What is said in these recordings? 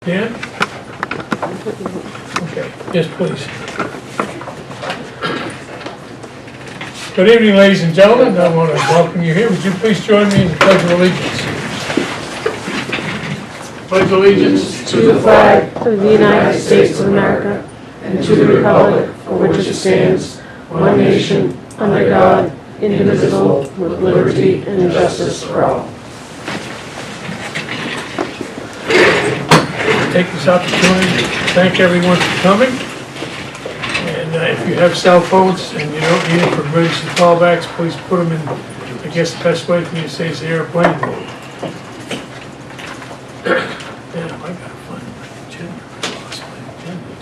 Dan? Okay, yes, please. Good evening, ladies and gentlemen. I want to welcome you here. Would you please join me in the Pledge of Allegiance? Pledge allegiance to the flag of the United States of America and to the republic for which it stands, one nation, under God, indivisible, with liberty and justice for all. Take this opportunity to thank everyone for coming. And if you have cell phones and you don't need them for emergency callbacks, please put them in, I guess the best way for me to say is the airplane mode. Damn, I gotta find my agenda. I lost my agenda.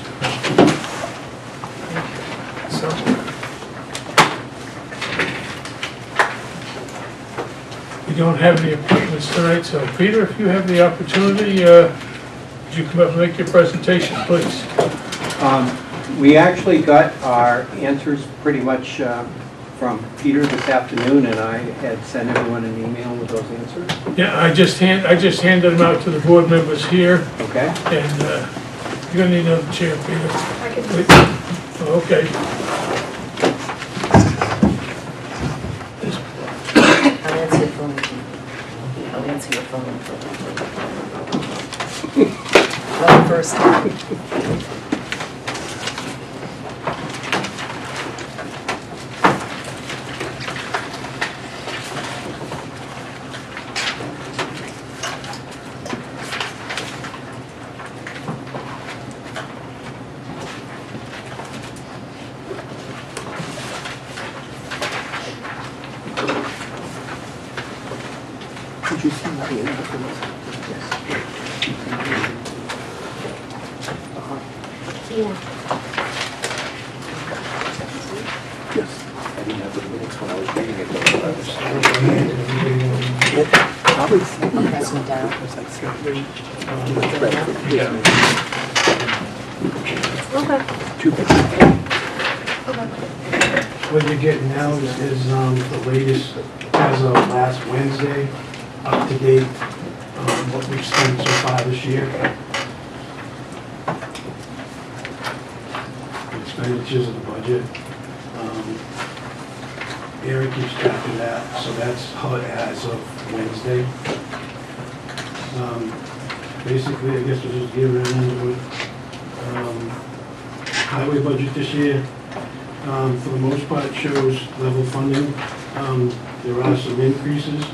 Somewhere. We don't have any appointments tonight, so Peter, if you have the opportunity, would you come up and make your presentation, please? We actually got our answers pretty much from Peter this afternoon, and I had sent everyone an email with those answers. Yeah, I just handed them out to the board members here, Okay? and you're gonna need another chair, Peter. I can Wait. Oh, okay. This- I'll answer your phone. I'll answer your phone. Not the first time. Did you see the email? Yes. I didn't have the minutes when I was reading it. Probably. Pass them down. What you're getting now is the latest, as of last Wednesday, up to date, what we've spent so far this year. Expenditures of the budget. Eric keeps track of that, so that's how it as of Wednesday. Basically, I guess we'll just give it an end with highway budget this year. For the most part, it shows level funding. There are some increases,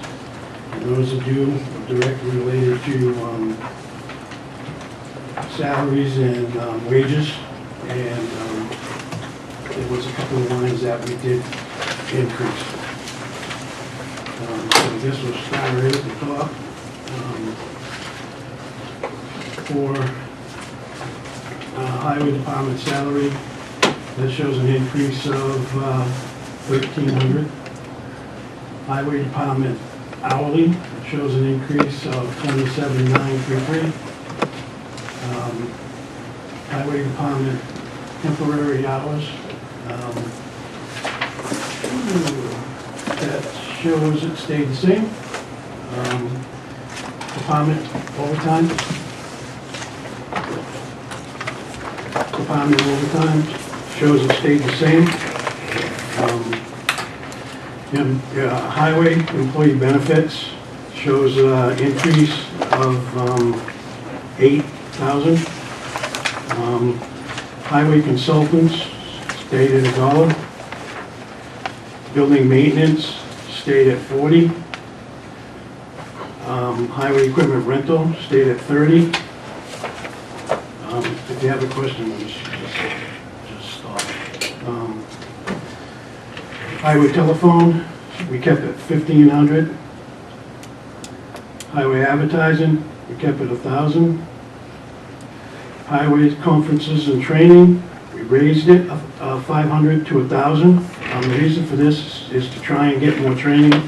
and those are due directly related to salaries and wages. And there was a couple of lines that we did increase. So I guess we'll start right at the top. For highway department salary, that shows an increase of $1,300. Highway department hourly shows an increase of $27,933. Highway department temporary hours, that shows it stayed the same. Department overtime. Department overtime shows it stayed the same. Highway employee benefits shows an increase of $8,000. Highway consultants stayed at $1. Building maintenance stayed at $40. Highway equipment rental stayed at $30. If you have a question, just stop. Highway telephone, we kept at $1,500. Highway advertising, we kept at $1,000. Highway conferences and training, we raised it $500 to $1,000. The reason for this is to try and get more training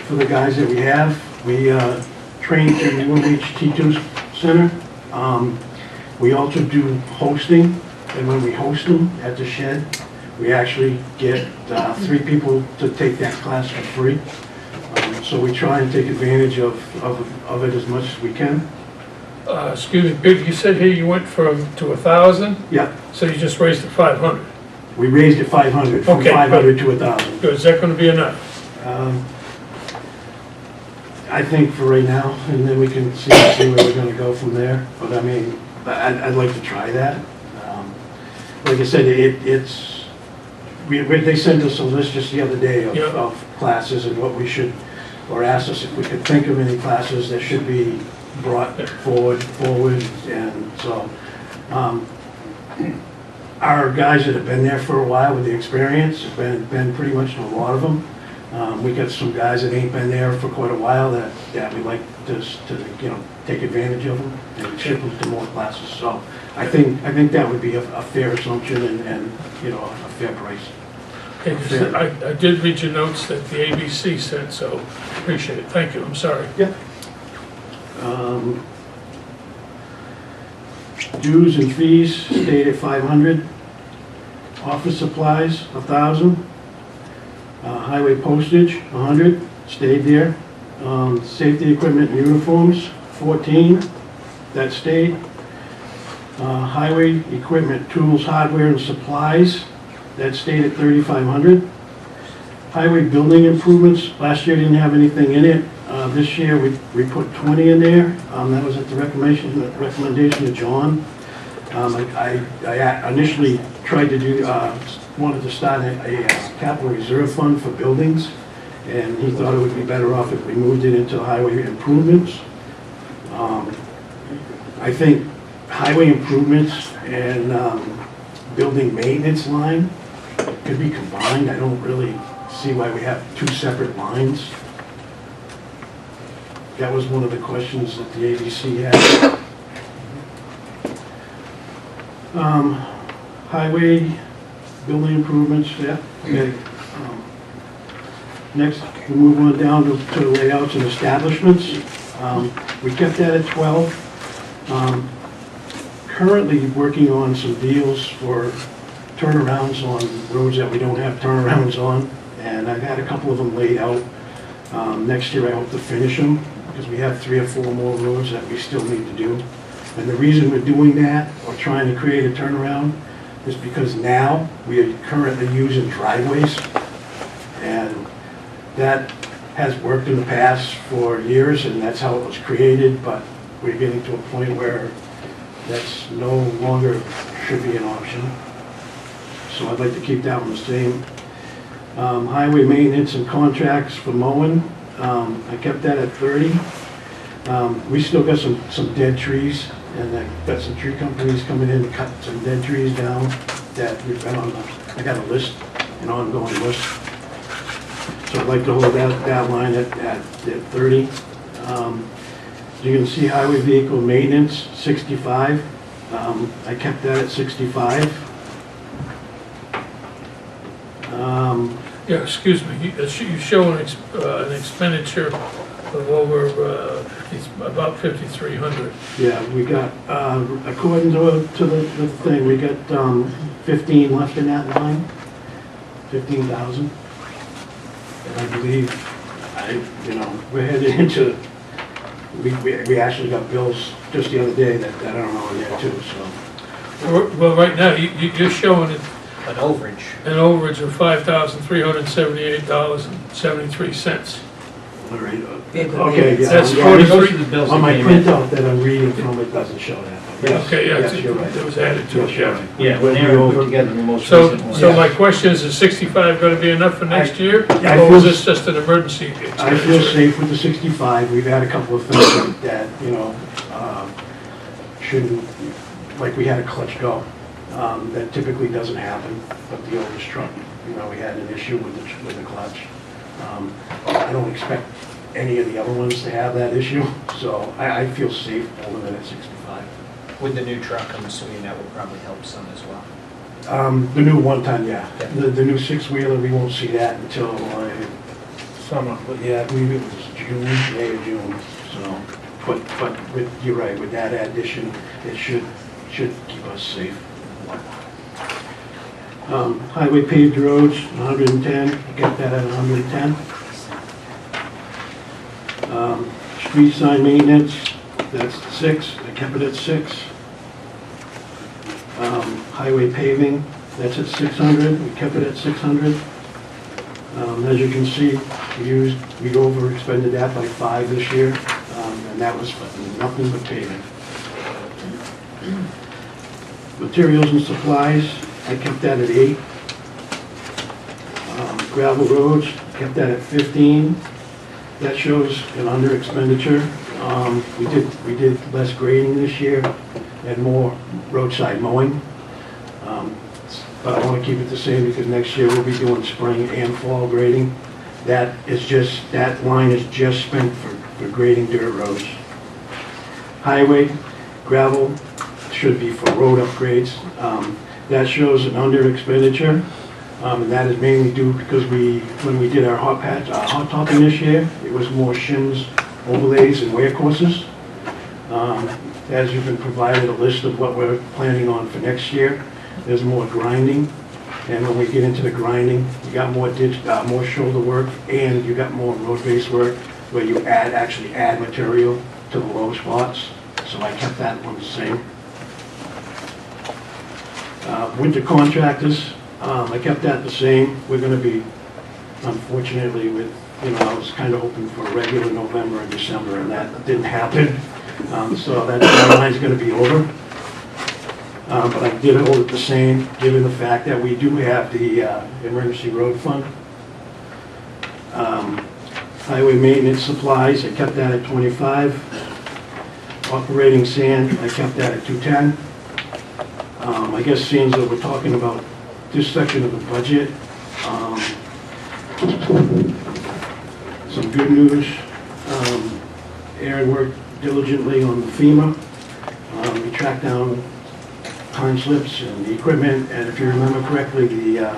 for the guys that we have. We train through the UMH T2 Center. We also do hosting, and when we host them at the shed, we actually get 3 people to take that class for free. So we try and take advantage of it as much as we can. Excuse me, Big, you said here you went to 1,000, Yeah, so you just raised it 500. we raised it 500, from Okay, good. 500 to 1,000. Good, is that gonna be enough? I think for right now, and then we can see where we're gonna go from there. But I mean, I'd like to try that. Like I said, they sent us a list just the other day Yeah. of classes and what we should, or asked us if we could think of any classes that should be brought forward, and so, our guys that have been there for a while with the experience, have been pretty much to a lot of them. We got some guys that ain't been there for quite a while that we like to, take advantage of them and ship them to more classes. So I think that would be a fair assumption and, a fair price. Okay, 'cause I did read your notes that the ABC sent, so appreciate it, thank you, I'm sorry. Yeah. Dues and fees stayed at 500. Office supplies, 1,000. Highway postage, 100, stayed there. Safety equipment and uniforms, 14, that stayed. Highway equipment, tools, hardware, and supplies, that stayed at 3,500. Highway building improvements, last year didn't have anything in it. This year, we put 20 in there. That was at the recommendation of John. I initially tried to do, wanted to start a capital reserve fund for buildings, and he thought it would be better off if we moved it into highway improvements. I think highway improvements and building maintenance line could be combined. I don't really see why we have two separate lines. That was one of the questions that the ABC had. Highway, building improvements, yeah, okay. Next, we move on down to layouts and establishments. We kept that at 12. Currently working on some deals for turnarounds on roads that we don't have turnarounds on, and I've had a couple of them laid out. Next year I hope to finish them, because we have 3 or 4 more roads that we still need to do. And the reason we're doing that, or trying to create a turnaround, is because now we are currently using driveways, and that has worked in the past for years, and that's how it was created, but we're getting to a point where that's no longer should be an option. So I'd like to keep that one the same. Highway maintenance and contracts for mowing, I kept that at 30. We still got some dead trees, and I've got some tree companies coming in to cut some dead trees down that we've been on I got a list, an ongoing list. So I'd like to hold that line at 30. You can see highway vehicle maintenance, 65. I kept that at 65. Yeah, excuse me, you show an expenditure of over, about 5,300. Yeah, we got, according to the thing, we got 15 left in that line, 15,000. And I believe, we're headed into, we actually got bills just the other day that I don't know in there too, so. Well, right now, you're showing it An overage. an overage of $5,378.73. All right, Vehicle okay, maintenance. yeah. That's yeah, 43 Most of the bills On that my came in. printout that I'm reading from, it doesn't show that. but yes, Okay, yeah, yes, you're right. it was added to Yes, it, you're yeah. right. Yeah, when they were put together the most So, recent one. so my question is 65 gonna be enough for next year? I Or was feel- this just an emergency I feel expenditure? safe with the 65. We've had a couple of things that, shouldn't, like we had a clutch go. That typically doesn't happen, but the oldest truck, we had an issue with the clutch. I don't expect any of the other ones to have that issue, so I feel safe holding it at 65. With the new truck, I'm assuming that would probably help some as well. The new one-ton, yeah. Yeah. The new six-wheeler, we won't see that until summer. But yeah, I believe it was May or June, so. But you're right, with that addition, it should keep us safe. Highway paved roads, 110, get that at 110. Street sign maintenance, that's 6, I kept it at 6. Highway paving, that's at 600, we kept it at 600. As you can see, we over expended that by 5 this year, and that was for nothing but paving. Materials and supplies, I kept that at 8. Gravel roads, kept that at 15. That shows an under expenditure. We did less grading this year and more roadside mowing. But I want to keep it the same because next year we'll be doing spring and fall grading. That line is just spent for grading dirt roads. Highway, gravel, should be for road upgrades. That shows an under expenditure. And that is mainly due because when we did our hot topping this year, it was more shims, overlays, and wear courses. As you've been provided a list of what we're planning on for next year, there's more grinding. And when we get into the grinding, you got more more shoulder work, and you got more road-based work where you actually add material to the low spots. So I kept that one the same. Winter contractors, I kept that the same. We're going to be, unfortunately, I was kind of hoping for a regular November and December, and that didn't happen. So that line's going to be over. But I did hold it the same, given the fact that we do have the emergency road fund. Highway maintenance supplies, I kept that at 25. Operating sand, I kept that at 210. I guess seeing that we're talking about this section of the budget, some good news. Aaron worked diligently on the FEMA. We tracked down time slips and the equipment, and if you remember correctly, the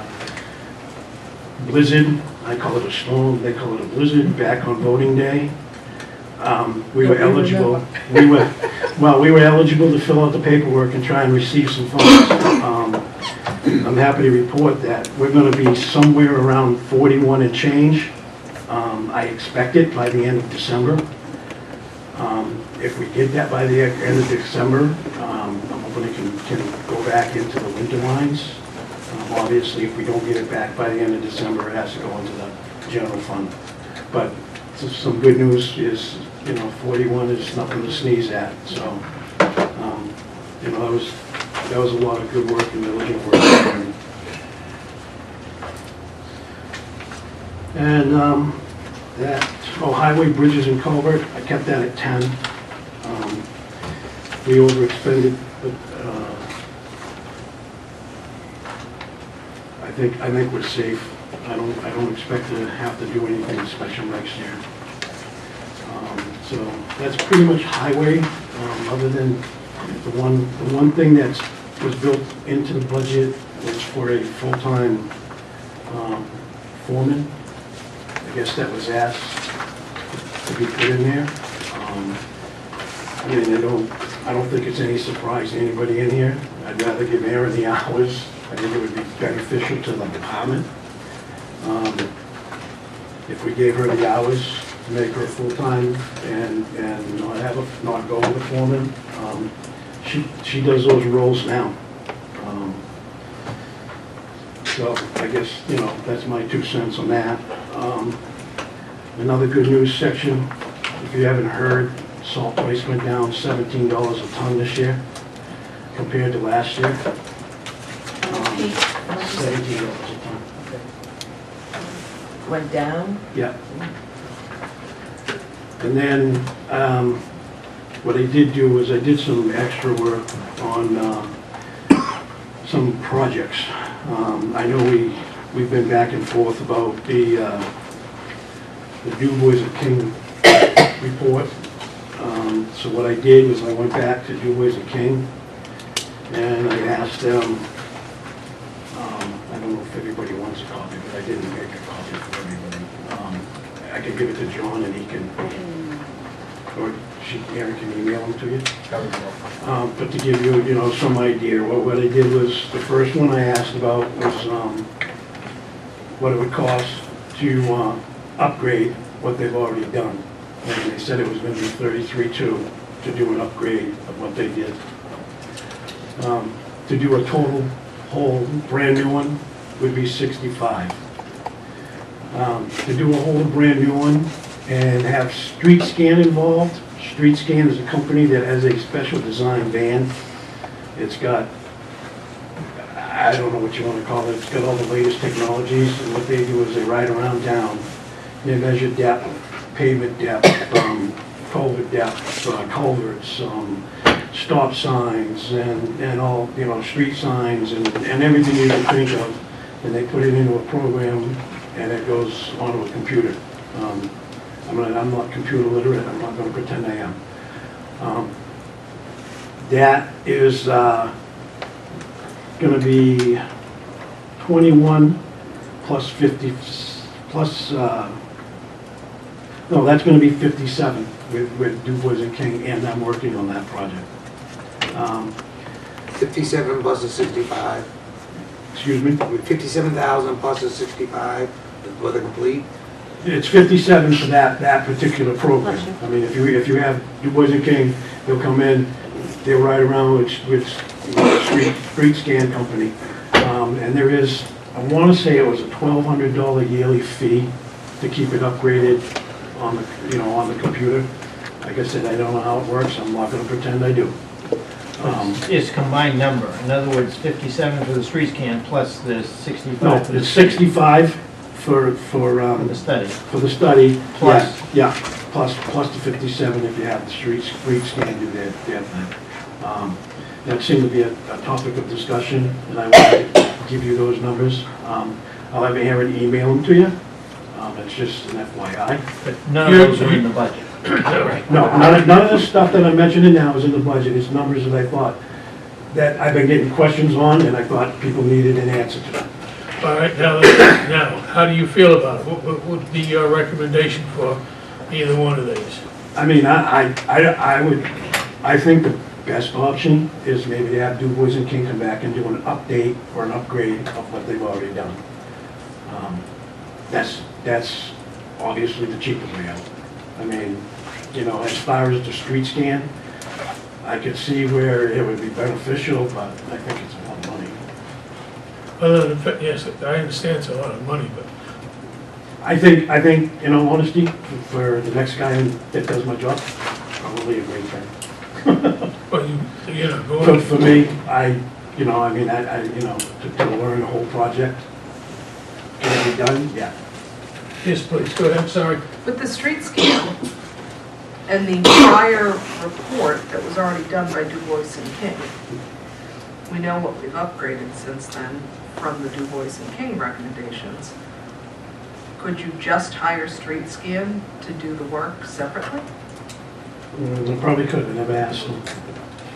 blizzard, I call it a storm, they call it a blizzard, back on voting day. We were eligible. We were eligible to fill out the paperwork and try and receive some funds. I'm happy to report that we're going to be somewhere around 41 and change. I expect it by the end of December. If we get that by the end of December, I'm hoping it can go back into the winter lines. Obviously, if we don't get it back by the end of December, it has to go into the general fund. But some good news is, 41 is nothing to sneeze at. So, that was a lot of good work and diligent work. And highway, bridges, and culvert, I kept that at 10. We overexpended, but I think we're safe. I don't expect to have to do anything special next year. So that's pretty much highway, other than the one thing that was built into the budget was for a full-time foreman. I guess that was asked to be put in there. I don't think it's any surprise to anybody in here. I'd rather give Aaron the hours. I think it would be beneficial to the department. If we gave her the hours to make her full-time and not go with the foreman, she does those roles now. So I guess, that's my 2 cents on that. Another good news section, if you haven't heard, salt price went down $17 a ton this year compared to last year. $17 a ton. Went down? Yeah. And then what I did do was I did some extra work on some projects. I know we've been back and forth about the Du Bois of King report. So what I did was I went back to Du Bois of King and I asked them, I don't know if everybody wants a copy, but I didn't make a copy for everybody. I can give it to John and he can, or Aaron can email them to you. But to give you, some idea, what I did was, the first one I asked about was what it would cost to upgrade what they've already done. And they said it was going to be $33,200 to to do an upgrade of what they did. To do a total, whole, brand new one would be 65. To do a whole brand new one and have Street Scan involved. Street Scan is a company that has a special design van. It's got, I don't know what you want to call it, it's got all the latest technologies, and what they do is they ride around town, they measure depth, pavement depth, culvert depth, culverts, stop signs, and all, you know, street signs, and everything you can think of, and they put it into a program, and it goes onto a computer. I'm not computer literate, I'm not gonna pretend I am. That is gonna be 21 plus 50, plus, no, that's gonna be 57 with Du Bois and King, and I'm working on that project. 57 plus the 65, Excuse me? 57,000 plus the 65 for the complete. It's 57 for that particular program. I mean, if you have Du Bois and King, they'll come in, they'll ride around with Street Scan Company. And there is, I want to say it was a $1,200 yearly fee to keep it upgraded on the, you know, on the computer. Like I said, I don't know how it works, I'm not going to pretend I do. It's a combined number. In other words, 57 for the street scan plus the 65 No, for the it's study. 65 for For the study. For the study, Plus. yeah, plus the 57 if you have the street scan do their thing. That seemed to be a topic of discussion, and I wanted to give you those numbers. I'll have Aaron email them to you. It's just an FYI. But none of those are in the budget. No, none of the stuff that I'm mentioning now is in the budget. It's numbers that I thought, that I've been getting questions on, and I thought people needed an answer to. All right, now, how do you feel about it? What would be your recommendation for either one of these? I mean, I think the best option is maybe to have Du Bois and King come back and do an update or an upgrade of what they've already done. That's obviously the cheapest way out. I mean, you know, as far as the street scan, I could see where it would be beneficial, but I think it's a lot of money. Other than, yes, I understand it's a lot of money, but I think, in all honesty, for the next guy that does my job, probably a great thing. well, you know, going. For me, you know, I mean, to learn the whole project, can it be done? Yeah. Yes, please, go ahead, I'm sorry. With the street scan and the prior report that was already done by Du Bois and King, we know what we've upgraded since then from the Du Bois and King recommendations. Could you just hire street scan to do the work separately? I probably could, I never asked him.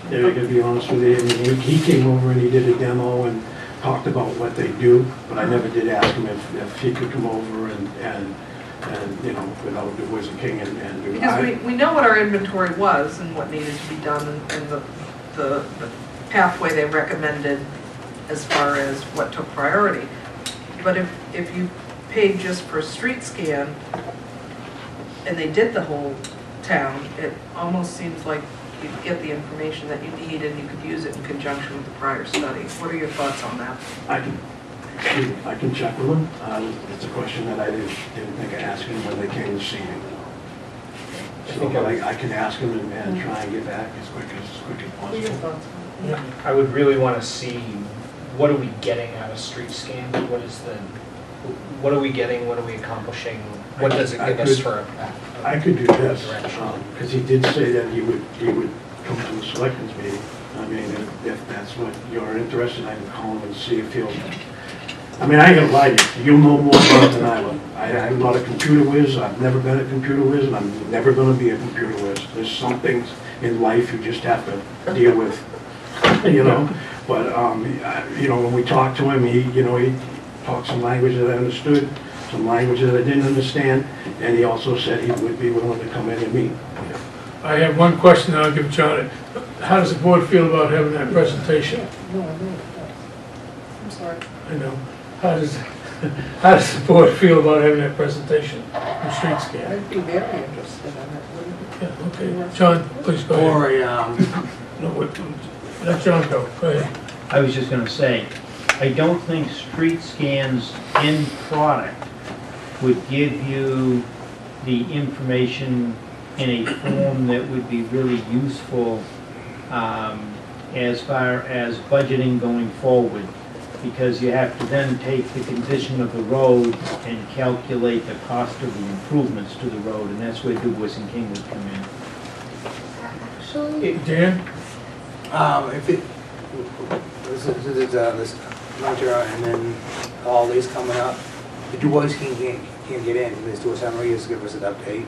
Yeah, I gotta be honest with you, I mean, he came over and he did a demo and talked about what they do, but I never did ask him if he could come over and you know, without Du Bois and King and do. Because we know what our inventory was and what needed to be done and the pathway they recommended as far as what took priority. But if you paid just for street scan and they did the whole town, it almost seems like you'd get the information that you need and you could use it in conjunction with the prior study. What are your thoughts on that? I can check with them. It's a question that I didn't think of asking when they came to see me. So I can ask them and try and get back as quick as What are your possible. thoughts? I would really want to see, what are we getting out of street scan? What are we getting, what are we accomplishing? What does it give us for I could do this, direction? because he did say that he would come to the selectmen's meeting. I mean, if that's what you're interested in, I can call him and see if he'll, I mean, I ain't gonna lie to you, you'll know more about it than I will. I'm not a computer whiz, I've never been a computer whiz, and I'm never gonna be a computer whiz. There's some things in life you just have to deal with, you know? But, you know, when we talked to him, he talked some language that I understood, some language that I didn't understand, and he also said he would be willing to come in and meet. I have one question, and I'll give John it. How does the board feel about having that presentation? I'm sorry. I know. How does the board feel about having that presentation from Street Scan? I'd be very interested in it, wouldn't you? Yeah, okay. John, please go ahead. Or a, No, let John go ahead. I was just gonna say, I don't think street scans in product would give you the information in a form that would be really useful as far as budgeting going forward, because you have to then take the condition of the road and calculate the cost of the improvements to the road, and that's where Du Bois and King would come in. Actually, Dan? if it, this winter and then all these coming up, the Du Bois can't get in, let's do a summary, just give us an update,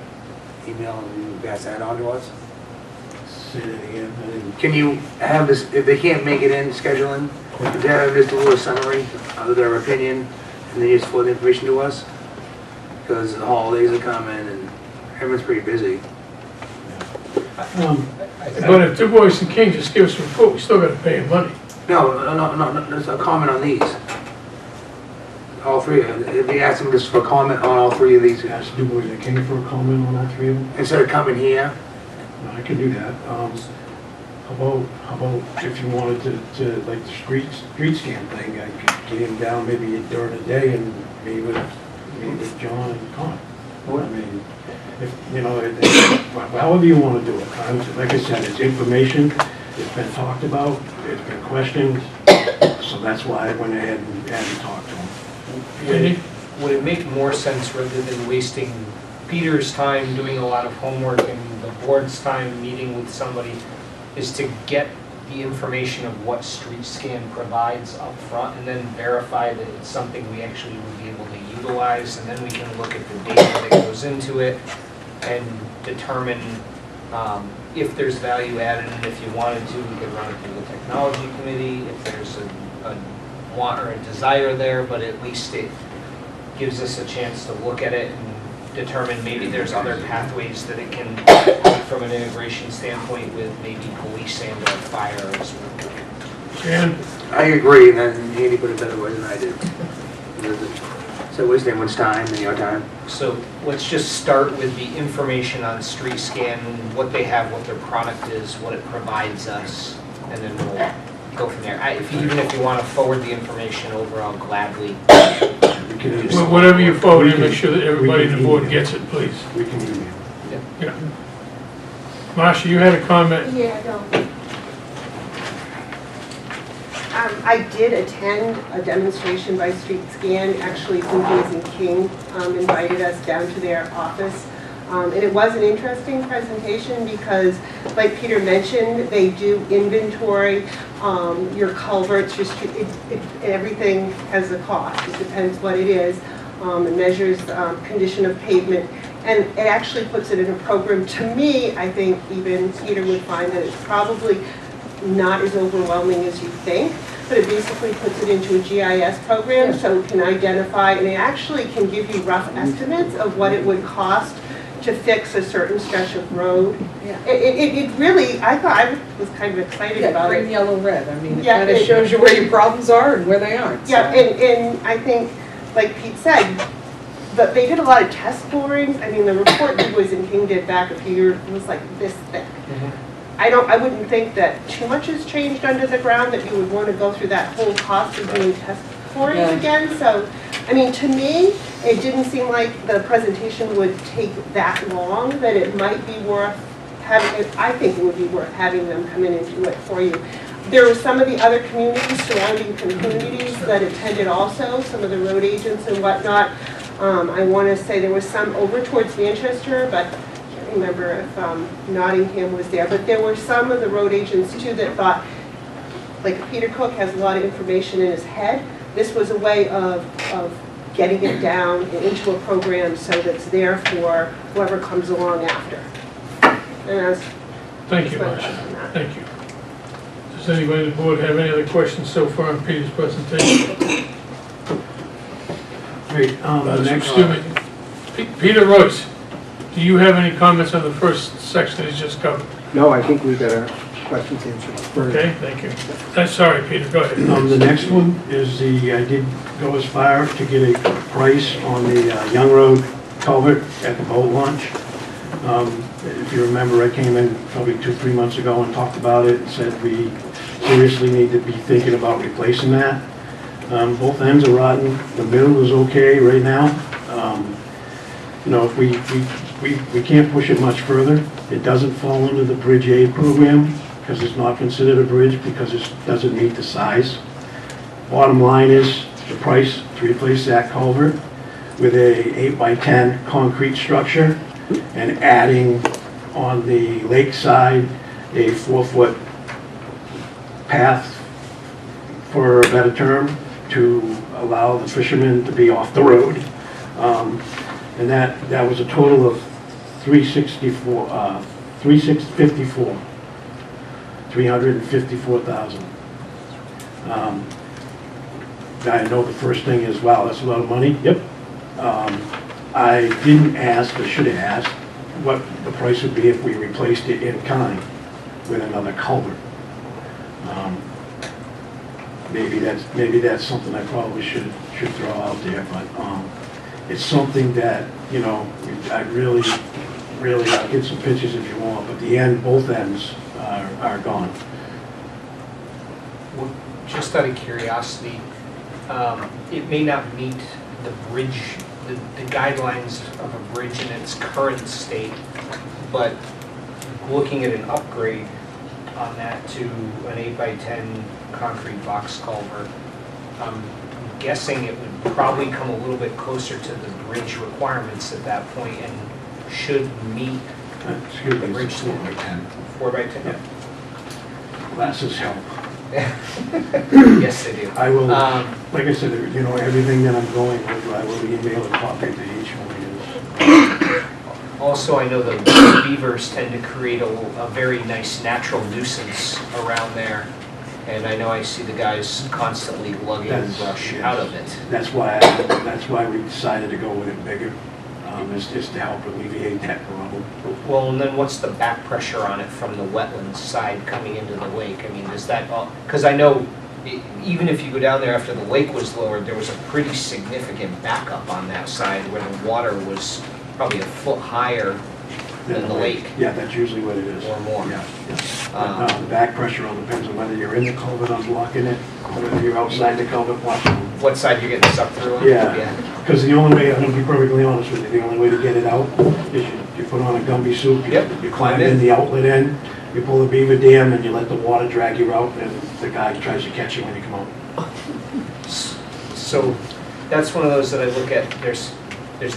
email, and you pass that on to us. Say that again. I didn't- Can you have this, if they can't make it in, scheduling, could they have just a little summary of their opinion, and then just forward the information to us? Because the holidays are coming and everyone's pretty busy. But if Du Bois and King just give us a report, we still gotta pay them money. No, there's a comment on these. All three, if they ask them just for a comment on all three of these, Ask Du Bois and King for a comment on all three of them? instead of coming here, I can do that. How about if you wanted to like the street scan thing, I could get him down maybe during the day and meet with John and Con. I mean, if, you know, however you want to do it. Like I said, it's information, it's been talked about, it's been questioned, so that's why I went ahead and talked to him. Would it make more sense rather than wasting Peter's time doing a lot of homework and the board's time meeting with somebody, is to get the information of what Street Scan provides up front and then verify that it's something we actually would be able to utilize, and then we can look at the data that goes into it and determine if there's value added, and if you wanted to, we could run it through the technology committee, if there's a want or a desire there, but at least it gives us a chance to look at it and determine maybe there's other pathways that it can, from an integration standpoint with maybe police and or fire as well. Dan? I agree, and then Andy put it better way than I did. So waste everyone's time and your time. So let's just start with the information on Street Scan, what they have, what their product is, what it provides us, and then we'll go from there. Even if you want to forward the information over, I'll gladly. Whatever you forward, make sure that everybody in the board gets it, please. We can email. Yeah. Marcia, you had a comment? yeah, no. I did attend a demonstration by Street Scan. Actually, Du Bois and King invited us down to their office. And it was an interesting presentation because, like Peter mentioned, they do inventory, your culverts, your street, everything has a cost. It depends what it is. It measures condition of pavement. And it actually puts it in a program. To me, I think even Peter would find that it's probably not as overwhelming as you think, but it basically puts it into a GIS program so it can identify, and it actually can give you rough estimates of what it would cost to fix a certain stretch of road. Yeah. It really, I thought, I was kind of excited about Green, it. yellow, red, I mean, it Yeah, kind of it- shows you where your problems are and where they aren't. Yeah, so. and I think, like Pete said, but they did a lot of test borings. I mean, the report Du Bois and King did back a few years was like this thick. I wouldn't think that too much has changed under the ground that you would want to go through that whole cost of doing test borings Yeah. again. So, I mean, to me, it didn't seem like the presentation would take that long, that it might be worth having, I think it would be worth having them come in and do it for you. There were some of the other communities, surrounding communities that attended also, some of the road agents and whatnot. I want to say there was some over towards Manchester, but I can't remember if Nottingham was there. But there were some of the road agents too that thought, like Peter Cook has a lot of information in his head. This was a way of getting it down and into a program so that's there for whoever comes along after. And that's Thank you, Marcia. Thank you. Does anybody on the board have any other questions so far on Peter's presentation? Great, the next, Excuse me. Peter Royce, do you have any comments on the first section that he's just covered? No, I think we got our questions answered. Okay, thank you. Sorry, Peter, go ahead. the next one is I did go as far to get a price on the Young Road culvert at the boat launch. If you remember, I came in probably 2-3 months ago and talked about it and said we seriously need to be thinking about replacing that. Both ends are rotten, the middle is okay right now. You know, if we can't push it much further. It doesn't fall under the Bridge Aid program because it's not considered a bridge because it doesn't meet the size. Bottom line is the price to replace that culvert with a 8x10 concrete structure and adding on the lake side a 4-foot path, for a better term, to allow the fishermen to be off the road. And that was a total of 354,000. I know the first thing is, wow, that's a lot of money. Yep. I didn't ask, or should have asked, what the price would be if we replaced it in kind with another culvert. Maybe that's something I probably should throw out there, but it's something that, you know, I really, I'll get some pictures if you want, but both ends are gone. Well, just out of curiosity, it may not meet the bridge, the guidelines of a bridge in its current state, but looking at an upgrade on that to an 8x10 concrete box culvert, I'm guessing it would probably come a little bit closer to the bridge requirements at that point and should meet Excuse the me, bridge. it's 4x10. 4x10? Yeah. Glasses help. Yes, they do. I will, like I said, you know, everything that I'm going with, I will email a copy to each one of you. Also, I know the beavers tend to create a very nice natural nuisance around there. And I know I see the guys constantly lugging brush out of it. That's why we decided to go with it bigger, is to help alleviate that problem. Well, and then what's the back pressure on it from the wetlands side coming into the lake? I mean, is that, because I know even if you go down there after the lake was lowered, there was a pretty significant backup on that side where the water was probably a foot higher than the lake. Yeah, that's usually what it is. Or more. Yeah. The back pressure all depends on whether you're in the culvert unblocking it, or whether you're outside the culvert blocking it. What side you're getting sucked through on? Yeah, because the only way, I'm gonna be perfectly honest with you, the only way to get it out is you put on a Gumby suit, you climb in the outlet end, you pull the beaver dam, and you let the water drag you out, and the guy tries to catch you when you come out. So that's one of those that I look at, there's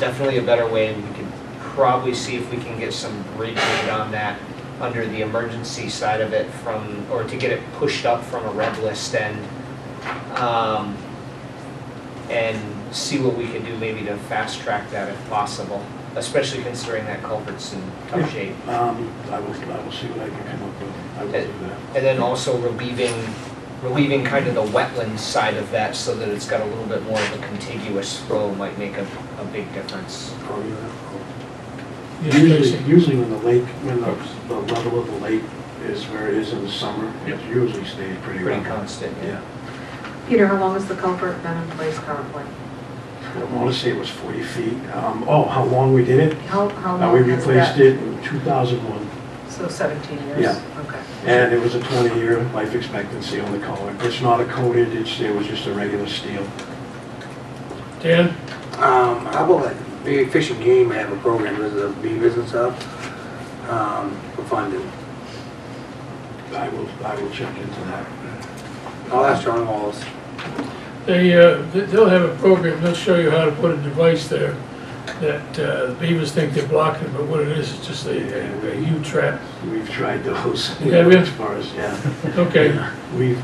definitely a better way, and we can probably see if we can get some bridge aid on that under the emergency side of it or to get it pushed up from a red list end. And see what we can do maybe to fast track that if possible, especially considering that culvert's in tough shape. I will see what I can come up with. I will do that. And then also relieving kind of the wetland side of that so that it's got a little bit more of a contiguous flow might make a big difference. Usually when the level of the lake is where it is in the summer, it usually stays pretty level. Constant, yeah. Peter, how long has the culvert been in place currently? I want to say it was 40 feet. How long we did it? How long We has replaced that? it in 2001. So 17 years? Yeah. Okay. And it was a 20-year life expectancy on the culvert. It's not a coated, it was just a regular steel. Dan? How about like, maybe Fish and Game have a program, there's the beavers and stuff, for funding. I will check into that. I'll ask John Wallace. They'll have a program, they'll show you how to put a device there that the beavers think they're blocking, but what it is, it's just a huge trap. We've tried those. Have you? As far as, yeah. Okay. Yeah. We've,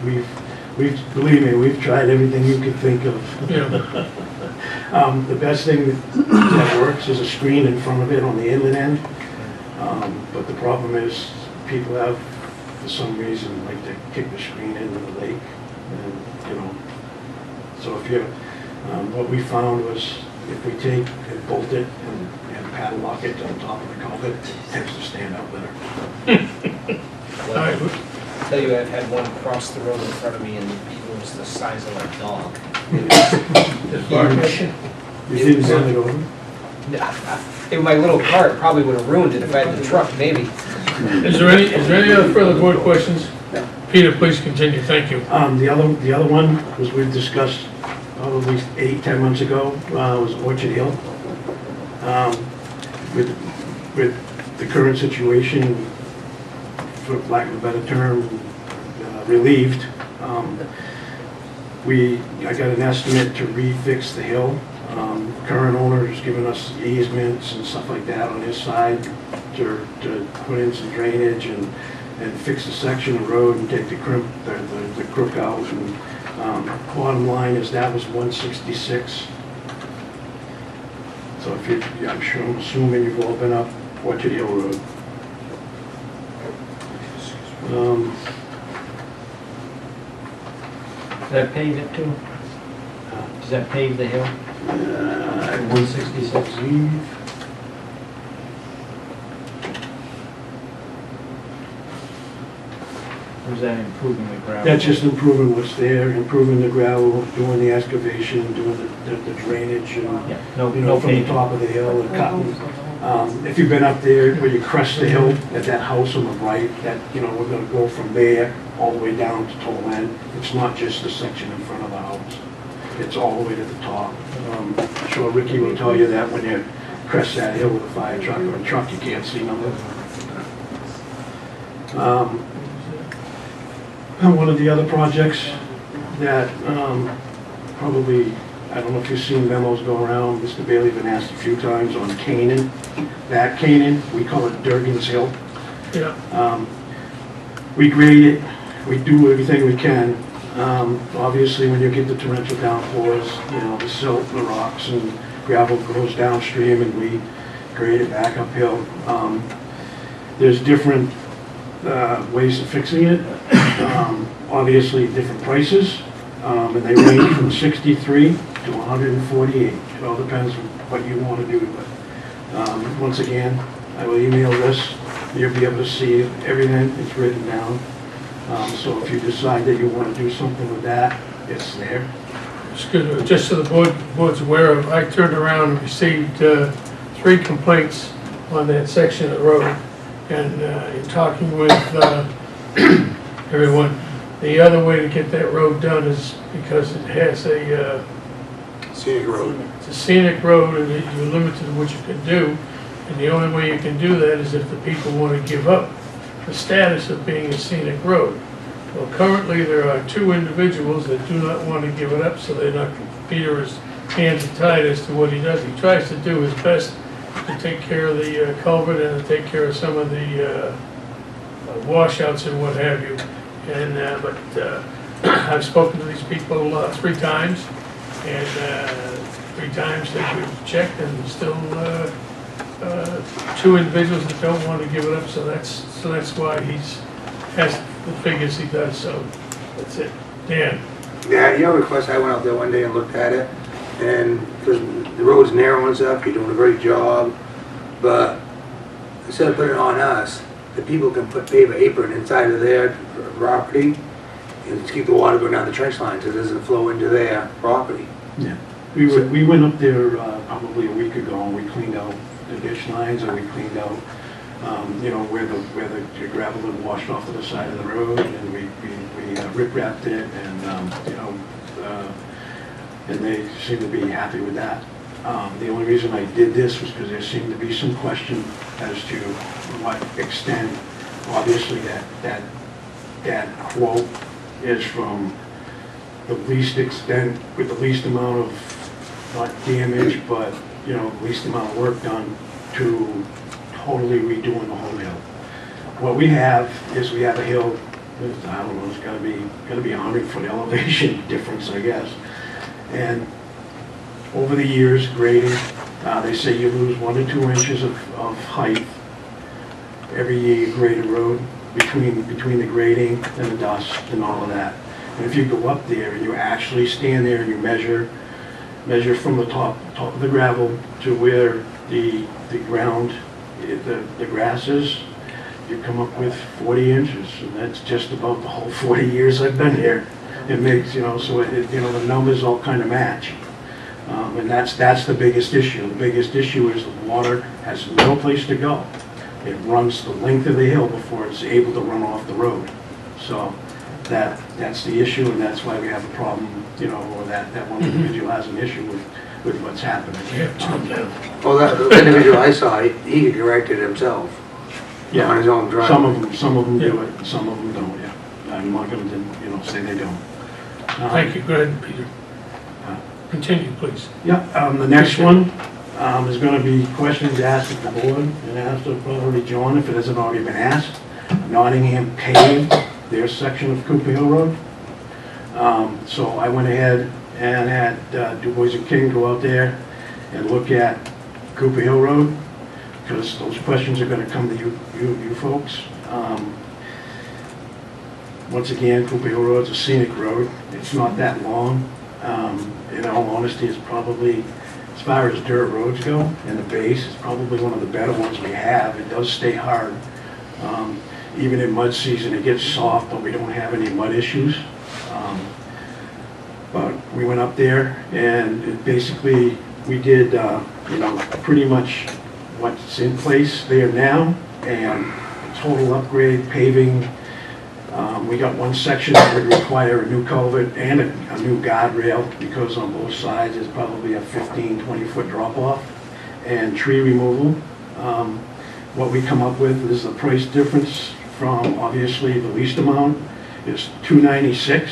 believe me, we've tried everything you could think of. Yeah. The best thing that works is a screen in front of it on the inlet end. But the problem is, people have, for some reason, like to kick the screen into the lake. And, you know, so if you, what we found was, if we take and bolt it and padlock it on top of the culvert, it tends to stand out better. All right. I'll tell you, I've had one cross the road in front of me and it was the size of a dog. Just bark at you. You didn't run it over? my little cart probably would have ruined it if I had the truck, maybe. Is there any other further board questions? Peter, please continue, thank you. The other one was we've discussed probably 8-10 months ago, was Orchard Hill. With the current situation, for lack of a better term, relieved, I got an estimate to refix the hill. Current owner has given us easements and stuff like that on his side to put in some drainage and fix the section of road and take the crook out. And bottom line is that was 166. So if I'm assuming you've all been up Orchard Hill Road. Does that pave it too? Does that pave the hill? 166. Or is that improving the gravel? That's just improving what's there, improving the gravel, doing the excavation, doing the drainage and, Yeah, no, you know, no from the paving. top of the hill and cutting. If you've been up there where you crest the hill at that house on the right, that, you know, we're gonna go from there all the way down to Toll End. It's not just the section in front of the house. It's all the way to the top. I'm sure Ricky will tell you that when you crest that hill with a fire truck or a truck, you can't see nothing. And one of the other projects that probably, I don't know if you've seen memos go around, Mr. Bailey been asked a few times on Canaan. That Canaan, we call it Durgan's Hill. Yeah, We grade it, we do everything we can. Obviously, when you get the torrential downpours, you know, the silt, the rocks, and gravel goes downstream, and we grade it back uphill. There's different ways of fixing it. Obviously, different prices, and they range from 63 to 148. It all depends on what you want to do. But once again, I will email this. You'll be able to see everything. It's written down. So if you decide that you want to do something with that, it's there. just so the board's aware of, I turned around and received 3 complaints on that section of the road. And in talking with everyone, the other way to get that road done is because it has a, Scenic road. it's a scenic road and you're limited to what you can do. And the only way you can do that is if the people want to give up the status of being a scenic road. Well, currently there are 2 individuals that do not want to give it up, so they're not, Peter is hands are tied as to what he does. He tries to do his best to take care of the culvert and to take care of some of the washouts and what have you. And but I've spoken to these people 3 times, and 3 times they've checked, and still 2 individuals that don't want to give it up. So that's why he's has the figures he does. So that's it. Dan. Yeah, your request, I went out there one day and looked at it, and because the road's narrow and stuff, you're doing a great job, but instead of putting it on us, the people can pave an apron inside of their property and just keep the water going down the trench line so it doesn't flow into their property. Yeah. We went up there probably a week ago and we cleaned out the ditch lines and we cleaned out, you know, where the gravel had washed off to the side of the road, and we rip-wrapped it, and, you know, and they seem to be happy with that. The only reason I did this was because there seemed to be some question as to what extent, obviously, that quote is from the least extent, with the least amount of, not damage, but, you know, least amount of work done to totally redoing the whole hill. What we have is we have a hill, I don't know, it's gotta be 100-foot elevation difference, I guess. And over the years, grading, they say you lose 1 to 2 inches of height every year you grade a road between the grading and the dust and all of that. And if you go up there and you actually stand there and you measure from the top of the gravel to where the ground, the grass is, you come up with 40 inches, and that's just about the whole 40 years I've been here. It makes, you know, so it, you know, the numbers all kind of match. And that's the biggest issue. The biggest issue is the water has no place to go. It runs the length of the hill before it's able to run off the road. So that's the issue, and that's why we have a problem, you know, or that one individual has an issue with what's happening. We have two now. Well, that the individual I saw, he could correct it himself. Yeah, On his own drive. some of them do it, some of them don't, yeah. I'm not gonna, you know, say they don't. Thank you, go ahead, Peter. Continue, please. Yeah, the next one is going to be questions asked at the board, and asked of probably John, if it hasn't already been asked. Nottingham paved their section of Cooper Hill Road. So I went ahead and had Du Bois and King go out there and look at Cooper Hill Road, because those questions are going to come to you folks. Once again, Cooper Hill Road's a scenic road. It's not that long. In all honesty, it's probably, as far as dirt roads go, and the base, it's probably one of the better ones we have. It does stay hard. Even in mud season, it gets soft, but we don't have any mud issues. But we went up there, and basically, we did, you know, pretty much what's in place there now, and total upgrade, paving. We got one section that would require a new culvert and a new guardrail, because on both sides is probably a 15, 20-foot drop-off, and tree removal. What we come up with is the price difference from, obviously, the least amount is $296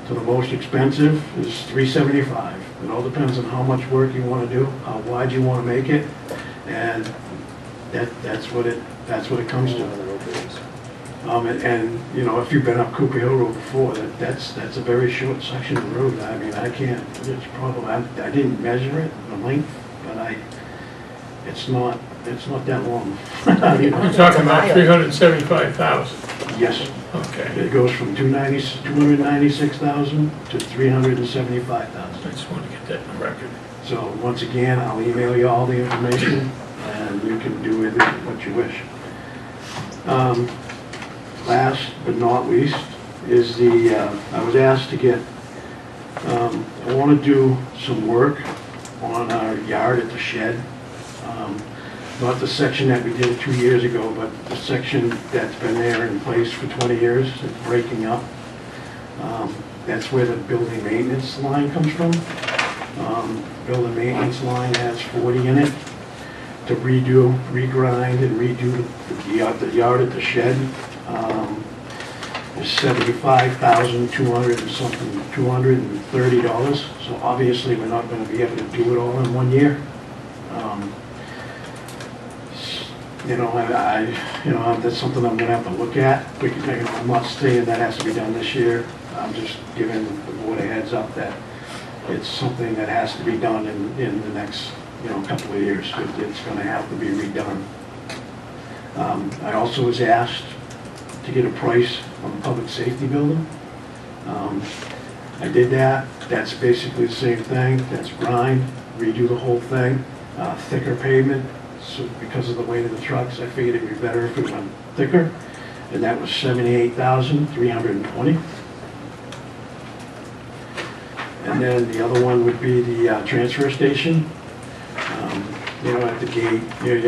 to the most expensive is $375. It all depends on how much work you want to do, how wide you want to make it, and that's what it comes to. And you know, if you've been up Cooper Hill Road before, that's a very short section of road. I mean, I can't, it's probably, I didn't measure it, the length, but it's not that long. You're talking about 375,000. Yes, Okay. it goes from 296,000 to 375,000. I just want to get that in the record. So once again, I'll email you all the information, and you can do with it what you wish. Last but not least is I was asked to get, I want to do some work on our yard at the shed. Not the section that we did 2 years ago, but the section that's been there in place for 20 years. It's breaking up. That's where the building maintenance line comes from. Building maintenance line has 40 in it. To redo, regrind, and redo the yard at the shed. Is $75,200 and something, $230. So obviously, we're not going to be able to do it all in 1 year. You know, that's something I'm going to have to look at. I'm not saying that has to be done this year. I'm just giving the board a heads up that it's something that has to be done in the next, you know, couple of years. It's going to have to be redone. I also was asked to get a price on the public safety building. I did that. That's basically the same thing. That's grind, redo the whole thing, thicker pavement. So because of the weight of the trucks, I figured it'd be better if it went thicker. And that was $78,320. And then the other one would be the transfer station. You know, at the gate, you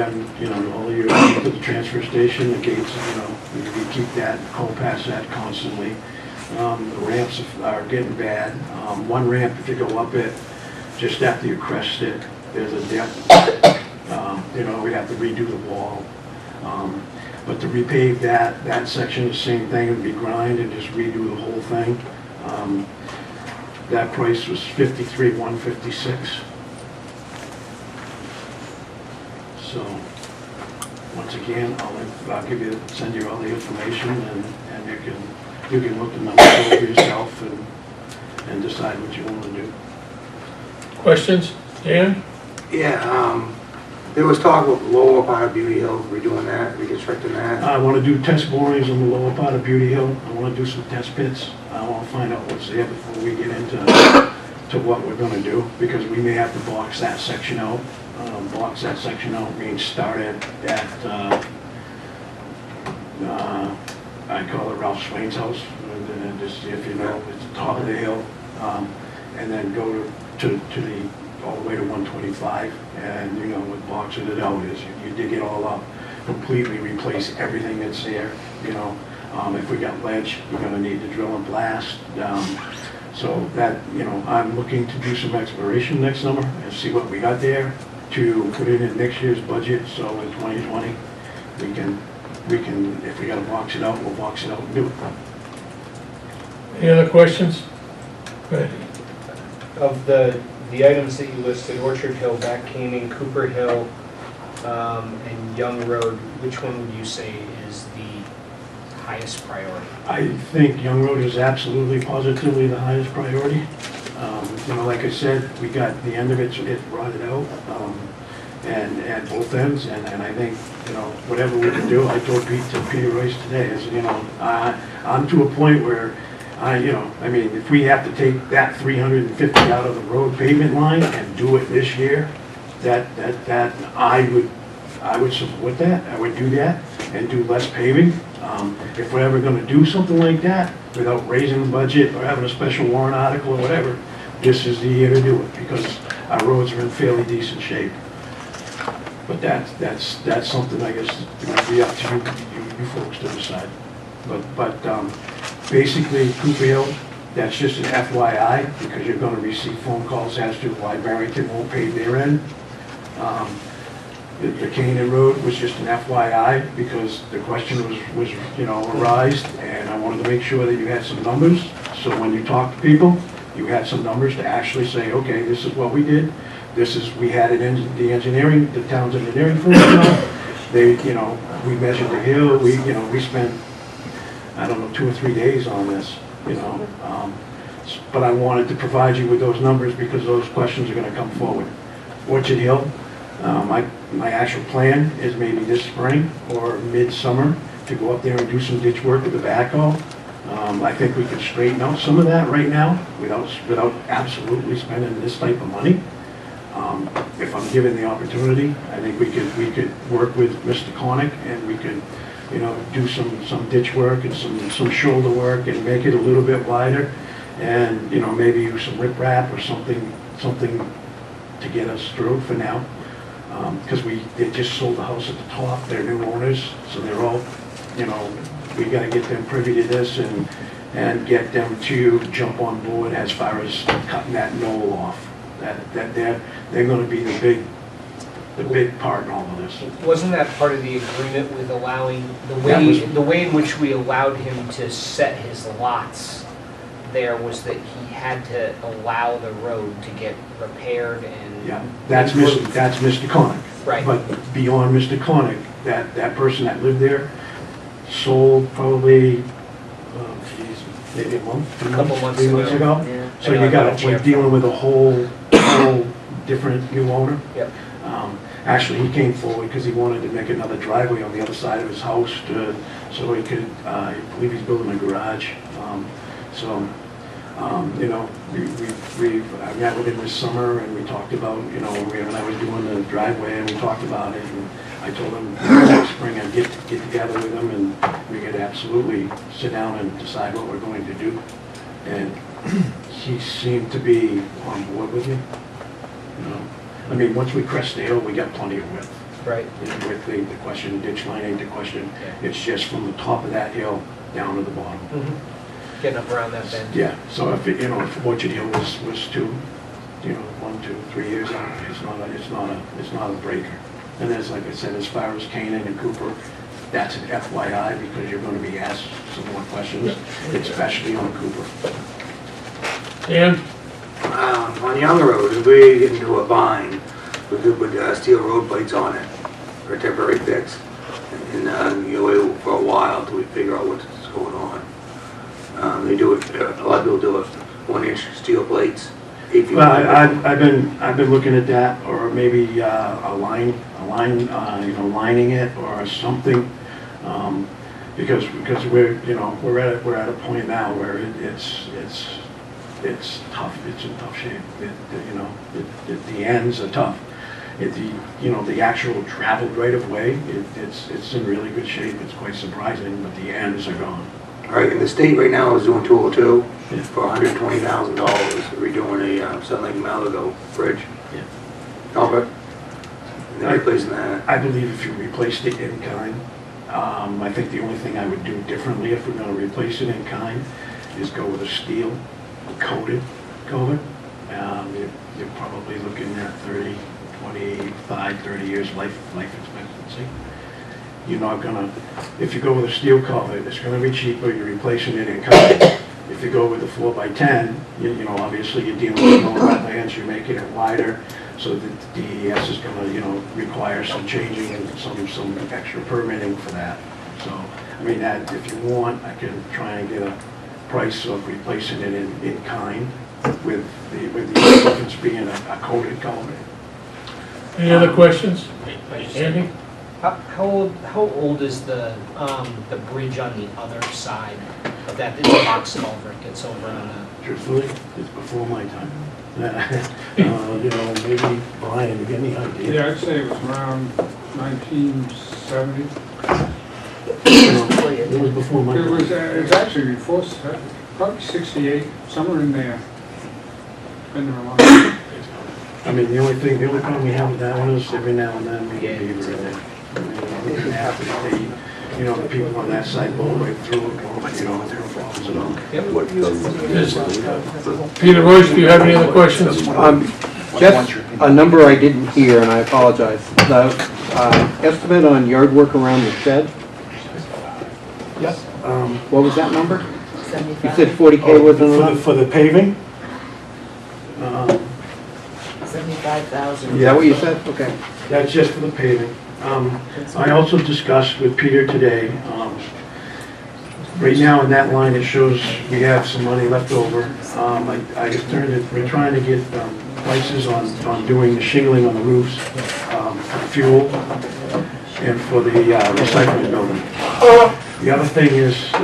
know, all your, to the transfer station, the gates, you know, we keep that, call past that constantly. The ramps are getting bad. One ramp, if you go up it, just after you crest it, there's a dip. You know, we'd have to redo the wall. But to repave that section, the same thing, would be grind and just redo the whole thing. That price was $53,156. So, once again, I'll send you all the information, and you can look the numbers over yourself and decide what you want to do. Questions? Dan? Yeah, there was talk of lower part of Beauty Hill, redoing that, reconstructing that. I want to do test borings on the lower part of Beauty Hill. I want to do some test pits. I want to find out what's there before we get into what we're going to do, because we may have to box that section out. Box that section out means start at I call it Ralph Swain's house, and just, if you know, it's the top of the hill, and then go to the, all the way to 125, and, you know, what boxing it out is, you dig it all up, completely replace everything that's there, you know. If we got ledge, we're gonna need to drill and blast. So that, you know, I'm looking to do some exploration next summer and see what we got there to put it in next year's budget, so in 2020, we can, if we gotta box it out, we'll box it out and do it. Any other questions? Go ahead. Of the items that you listed, Orchard Hill, Back Canyon, Cooper Hill, and Young Road, which one would you say is the highest priority? I think Young Road is absolutely positively the highest priority. You know, like I said, we got the end of it, it rotted out, and at both ends, and I think, you know, whatever we can do, I told Peter Royce today, is, you know, I'm to a point where you know, I mean, if we have to take that 350 out of the road pavement line and do it this year, that I would support that, I would do that, and do less paving. If we're ever gonna do something like that, without raising the budget or having a special warrant article or whatever, this is the year to do it, because our roads are in fairly decent shape. But that's something, I guess, it would be up to you folks to decide. But basically, Cooper Hill, that's just an FYI, because you're gonna receive phone calls as to why Barrington won't pay their end. The Canaan Road was just an FYI, because the question was, you know, arised, and I wanted to make sure that you had some numbers, so when you talk to people, you had some numbers to actually say, okay, this is what we did, this is, we had it in the engineering, the town's engineering firm, they, you know, we measured the hill, we spent, I don't know, 2 or 3 days on this, you know. But I wanted to provide you with those numbers because those questions are gonna come forward. Orchard Hill, my actual plan is maybe this spring or midsummer to go up there and do some ditch work with the backhoe. I think we can straighten out some of that right now without absolutely spending this type of money. If I'm given the opportunity, I think we could work with Mr. Connick, and we could, you know, do some ditch work and some shoulder work and make it a little bit wider, and, you know, maybe use some riprap or something to get us through for now. Because they just sold the house at the top, they're new owners, so they're all, you know, we gotta get them privy to this and get them to jump on board as far as cutting that knoll off. That they're gonna be the big part in all of this. Wasn't that part of the agreement with allowing, the way in which we allowed him to set his lots there was that he had to allow the road to get repaired and... Yeah, that's Mr. Connick. Right. But beyond Mr. Connick, that person that lived there sold probably, maybe a month, 2 Couple months, months 3 months ago. ago. Yeah. So you got, we're dealing with a whole different new owner. Yep. Actually, he came forward because he wanted to make another driveway on the other side of his house so he could, I believe he's building a garage. You know, I met with him this summer, and we talked about, you know, when I was doing the driveway, and we talked about it, and I told him next spring I'd get together with him, and we could absolutely sit down and decide what we're going to do. And he seemed to be on board with me. You know, I mean, once we crest the hill, we got plenty of width. Right. And with the question, ditch line ain't the question. It's just from the top of that hill down to the bottom. Mm-hmm. Getting up around that bend. Yeah, so if, you know, if Orchard Hill was 2, you know, 1, 2, 3 years out, it's not a breaker. And as, like I said, as far as Canaan and Cooper, that's an FYI, because you're gonna be asked some more questions, especially on Cooper. Dan? On Young Road, if we get into a bind, we could put steel road plates on it for a temporary fix, and you know, wait for a while until we figure out what's going on. They do it. A lot of people do it. 1-inch steel plates. 8 feet. Well, I've been looking at that, or maybe a line, you know, lining it or something, because we're, you know, we're at a point now where it's tough. It's in tough shape. You know, the ends are tough. You know, the actual traveled right of way, it's in really good shape. It's quite surprising, but the ends are gone. All right, and the state right now is doing 202 Yeah. for $120,000, redoing a Sun Lake Malago bridge. Yeah. Culvert. And they're replacing that. I believe if you replaced it in kind, I think the only thing I would do differently if we're gonna replace it in kind is go with a steel coated culvert. You're probably looking at 30, 25, 30 years life expectancy. You're not gonna, if you go with a steel culvert, it's gonna be cheaper, you're replacing it in kind. If you go with a 4x10, you know, obviously you're dealing with more wetlands, you're making it wider, so the DES is gonna, you know, require some changing and some extra permitting for that. So, I mean, that, if you want, I can try and get a price of replacing it in kind with the difference being a coated culvert. Any other questions? Andy? How old is the bridge on the other side of that, this box culvert gets over on the? Truthfully, it's before my time. You know, maybe Brian, you got any idea? Yeah, I'd say it was around 1970. It was before my It time. was actually before, probably 68, somewhere in there. Been there a long time. I mean, the only problem we have with that one is every now and then we get beaver in there. I mean, we can have the, you know, the people on that side blow right through it, you know, no problems at all. Peter Royce, do you have any other questions? Just a number I didn't hear, and I apologize. The estimate on yard work around the shed, Yes. what was that number? You 75, said 40K was enough? For the paving? 75,000. Is that what you said? Okay. That's just for the paving. I also discussed with Peter today, right now in that line, it shows we have some money left over. I just turned it, we're trying to get prices on doing the shingling on the roofs, for fuel, and for the recycling building. The other thing is,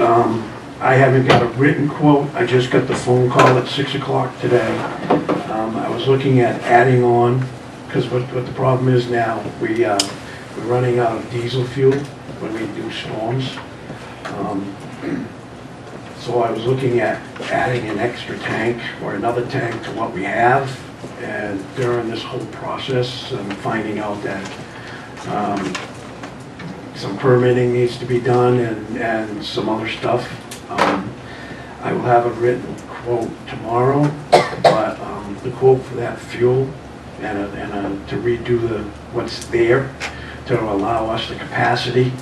I haven't got a written quote, I just got the phone call at 6 o'clock today. I was looking at adding on, because what the problem is now, we're running out of diesel fuel when we do storms. So I was looking at adding an extra tank or another tank to what we have. And during this whole process, I'm finding out that some permitting needs to be done and some other stuff. I will have a written quote tomorrow, but the quote for that fuel and to redo what's there to allow us the capacity.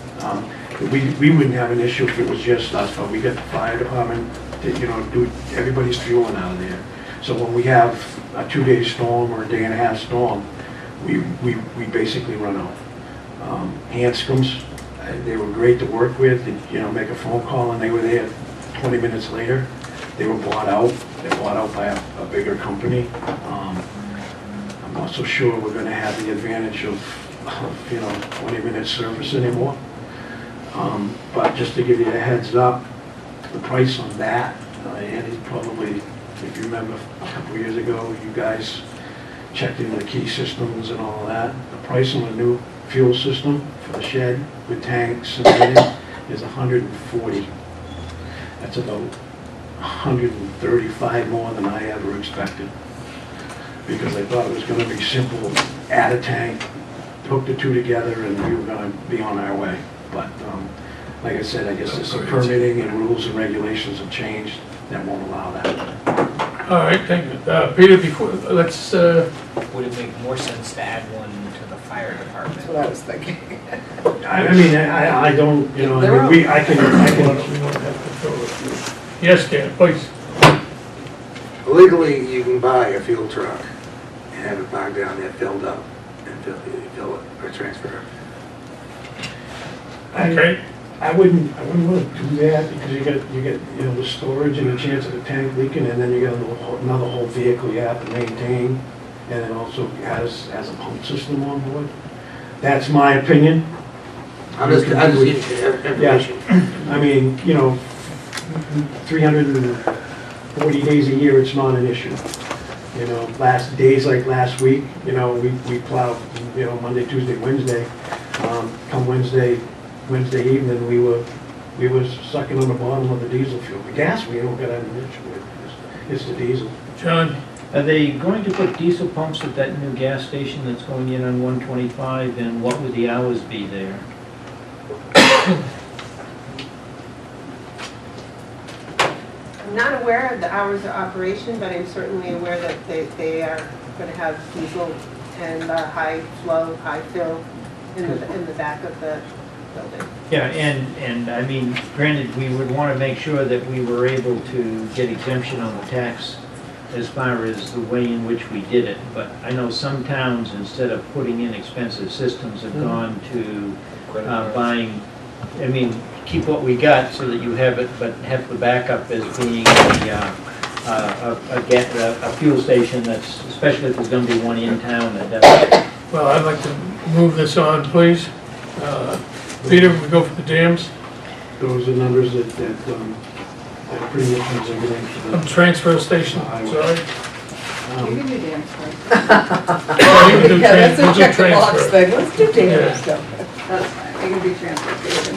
We wouldn't have an issue if it was just us, but we got the fire department to, you know, do everybody's fueling out of there. So when we have a 2-day storm or a day-and-a-half storm, we basically run out. Hanscoms, they were great to work with, you know, make a phone call and they were there 20 minutes later. They were bought out. They're bought out by a bigger company. I'm not so sure we're gonna have the advantage of you know, 20-minute service anymore. But just to give you a heads up, the price on that, Andy, probably, if you remember a couple years ago, you guys checked into the key systems and all that. The price on a new fuel system for the shed with tanks and everything is $140. That's about 135 more than I ever expected. Because I thought it was gonna be simple, add a tank, hook the two together, and we were gonna be on our way. But, like I said, I guess there's some permitting and rules and regulations have changed that won't allow that. All right, thank you. Peter, before, let's, Would it make more sense to add one to the fire department? That's what I was thinking. I mean, I don't, you know, I mean, I can, yes, Dan, please. Legally, you can buy a fuel truck and have it parked down there filled up and fill it or transfer it. Okay. I wouldn't want to do that because you get, you know, the storage and the chance of the tank leaking, and then you got another whole vehicle you have to maintain, and it also has a pump system on board. That's my opinion. I'm just getting information. I mean, you know, 340 days a year, it's not an issue. You know, days like last week, you know, we plowed, you know, Monday, Tuesday, Wednesday. Come Wednesday evening, we were we was sucking on the bottom of the diesel fuel. The gas, we don't got any issue with, it's the diesel. John, Are they going to put diesel pumps at that new gas station that's going in on 125, and what would the hours be there? I'm not aware of the hours of operation, but I'm certainly aware that they are going to have diesel and high flow, high fill in the back of the building. Yeah, and I mean, granted, we would want to make sure that we were able to get exemption on the tax as far as the way in which we did it, but I know some towns, instead of putting in expensive systems, have gone to buying, I mean, keep what we got so that you have it, but have the backup as being a fuel station that's, especially if there's gonna be one in town that does. well, I'd like to move this on, please. Peter, we go for the dams. Those are numbers that pretty much means everything for the. Transfer station, sorry. um, You can do dams first. Yeah, we can do Yeah, that's we'll a do check the box transfer. thing, let's do Yeah. data stuff. That's fine, I can do transfer station.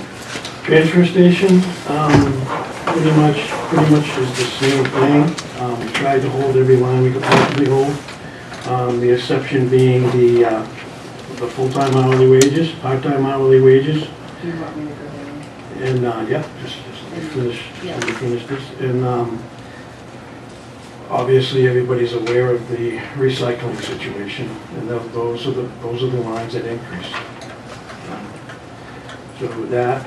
Transfer station, pretty much is the same thing. We tried to hold every line we could possibly hold. The exception being the full-time hourly wages, part-time hourly wages. Do you want me to go there? And, yeah, just let me finish this. And, obviously, everybody's aware of the recycling situation, and those are the lines that increase. So with that,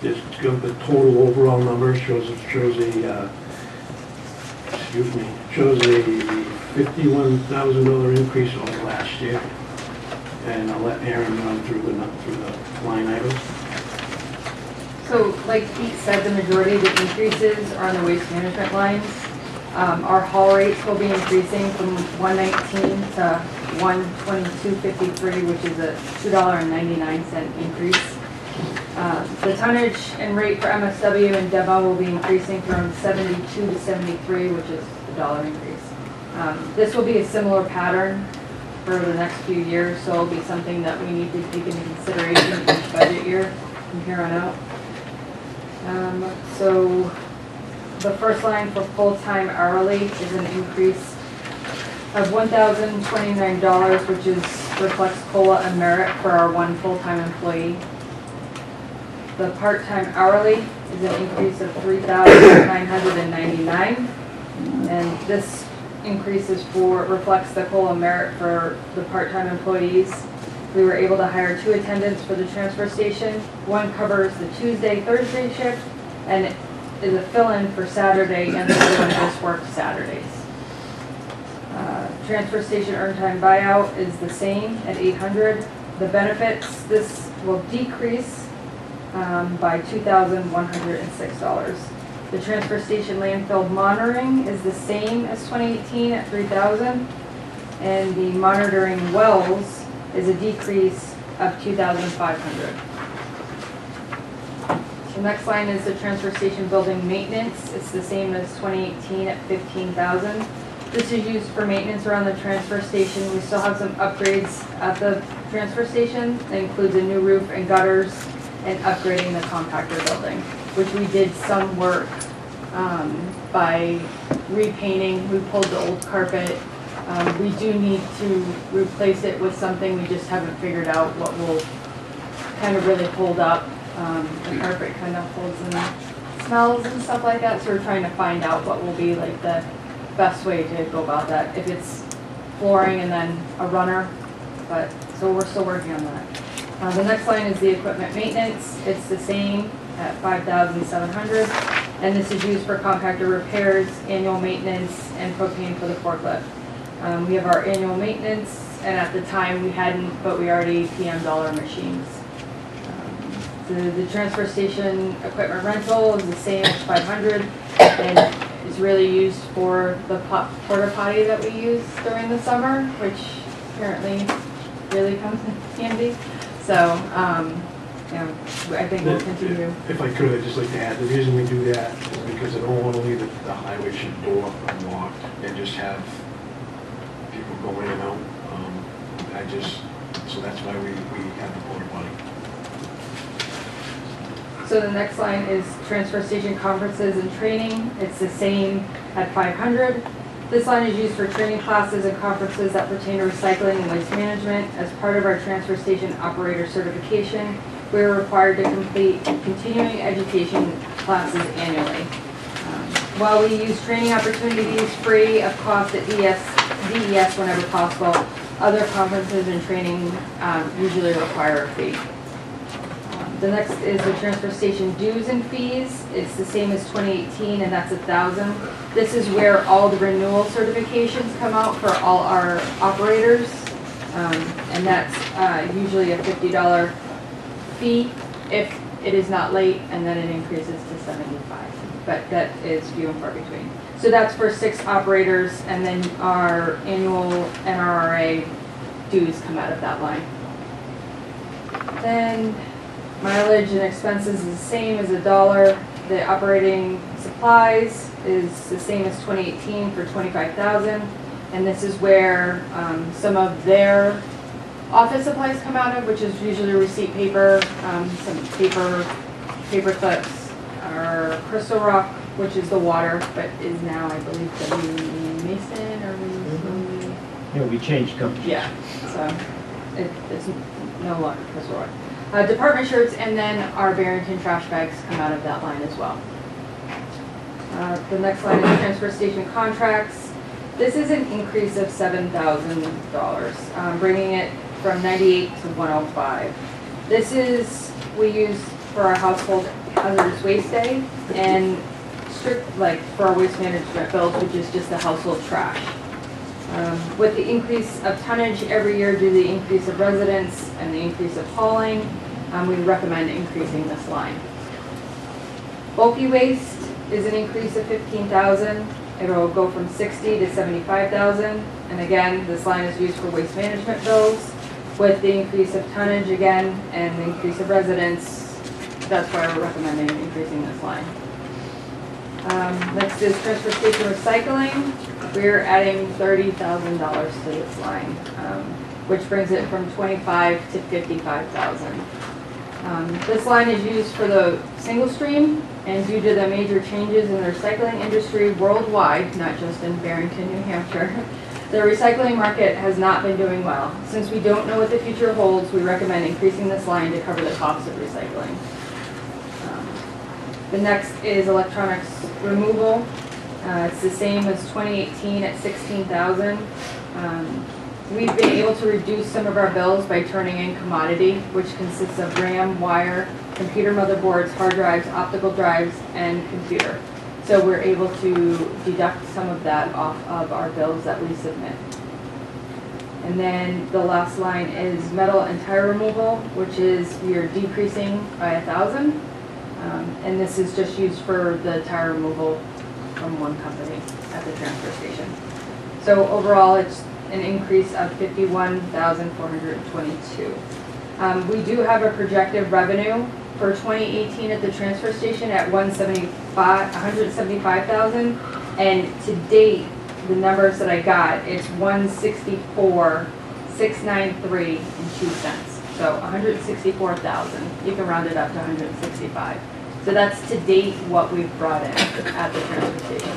it's got the total overall number shows a $51,000 increase over last year. And I'll let Aaron run through the line items. So like Pete said, the majority of the increases are on the waste management lines. Our haul rates will be increasing from 119 to 122.53, which is a $2.99 increase. The tonnage and rate for MSW and DEVA will be increasing from 72 to 73, which is a $1 increase. This will be a similar pattern for the next few years, so it'll be something that we need to take into consideration each budget year from here on out. So the first line for full-time hourly is an increase of $1,029, which reflects COLA and merit for our one full-time employee. The part-time hourly is an increase of $3,999, and this increase reflects the COLA merit for the part-time employees. We were able to hire 2 attendants for the transfer station. One covers the Tuesday, Thursday shift, and is a fill-in for Saturday, and the other one just works Saturdays. Transfer station earned time buyout is the same at $800. The benefits, this will decrease by $2,106. The transfer station landfill monitoring is the same as 2018 at $3,000, and the monitoring wells is a decrease of $2,500. The next line is the transfer station building maintenance. It's the same as 2018 at $15,000. This is used for maintenance around the transfer station. We still have some upgrades at the transfer station. That includes a new roof and gutters and upgrading the compactor building, which we did some work by repainting. We pulled the old carpet. We do need to replace it with something. We just haven't figured out what will kind of really hold up. The carpet kind of holds in smells and stuff like that, so we're trying to find out what will be like the best way to go about that. If it's flooring and then a runner, so we're still working on that. The next line is the equipment maintenance. It's the same at $5,700, and this is used for compactor repairs, annual maintenance, and propane for the forklift. We have our annual maintenance, and at the time we hadn't, but we already PM'd all our machines. The transfer station equipment rental is the same as $500, and is really used for the porta potty that we use during the summer, which apparently really comes in handy. So, I think we'll continue. If I could, I'd just like to add, the reason we do that is because I don't want to leave the highway door unlocked and just have people go in and out. So that's why we have the porta potty. So So the next line is transfer station conferences and training. It's the same at 500. This line is used for training classes and conferences that pertain to recycling and waste management. As part of our transfer station operator certification, we are required to complete continuing education classes annually. While we use training opportunities free of cost at DES whenever possible, other conferences and training usually require a fee. The next is the transfer station dues and fees. It's the same as 2018, and that's $1,000. This is where all the renewal certifications come out for all our operators, and that's usually a $50 fee if it is not late, and then it increases to $75. But that is few and far between. So that's for 6 operators, and then our annual NRRA dues come out of that line. Then mileage and expenses is the same as $1. The operating supplies is the same as 2018 for $25,000, and this is where some of their office supplies come out of, which is usually receipt paper, some paper clips, our Crystal Rock, which is the water, but is now, I believe, W. Mason or Mason. Yeah, we changed companies. Yeah, so it's no longer Crystal Rock. Department shirts, and then our Barrington trash bags come out of that line as well. The next line is transfer station contracts. This is an increase of $7,000, bringing it from 98 to 105. This is, we use for our household hazardous waste day, and strict, like for our waste management bills, which is just the household trash. With the increase of tonnage every year due to the increase of residents and the increase of hauling, we recommend increasing this line. Bulky waste is an increase of $15,000. It'll go from $60,000 to $75,000. And again, this line is used for waste management bills. With the increase of tonnage again and the increase of residents, that's why we're recommending increasing this line. Next is transfer station recycling. We're adding $30,000 to this line, which brings it from $25,000 to $55,000. This line is used for the single stream, and due to the major changes in the recycling industry worldwide, not just in Barrington, New Hampshire, the recycling market has not been doing well. Since we don't know what the future holds, we recommend increasing this line to cover the cost of recycling. The next is electronics removal. It's the same as 2018 at $16,000. We've been able to reduce some of our bills by turning in commodity, which consists of RAM, wire, computer motherboards, hard drives, optical drives, and computer. So we're able to deduct some of that off of our bills that we submit. And then the last line is metal and tire removal, which is we are decreasing by $1,000. And this is just used for the tire removal from one company at the transfer station. So overall, it's an increase of $51,422. We do have a projected revenue for 2018 at the transfer station at $175,000, and to date, the numbers that I got, it's $164,693.02. So $164,000. You can round it up to $165,000. So that's to date what we've brought in at the transfer station.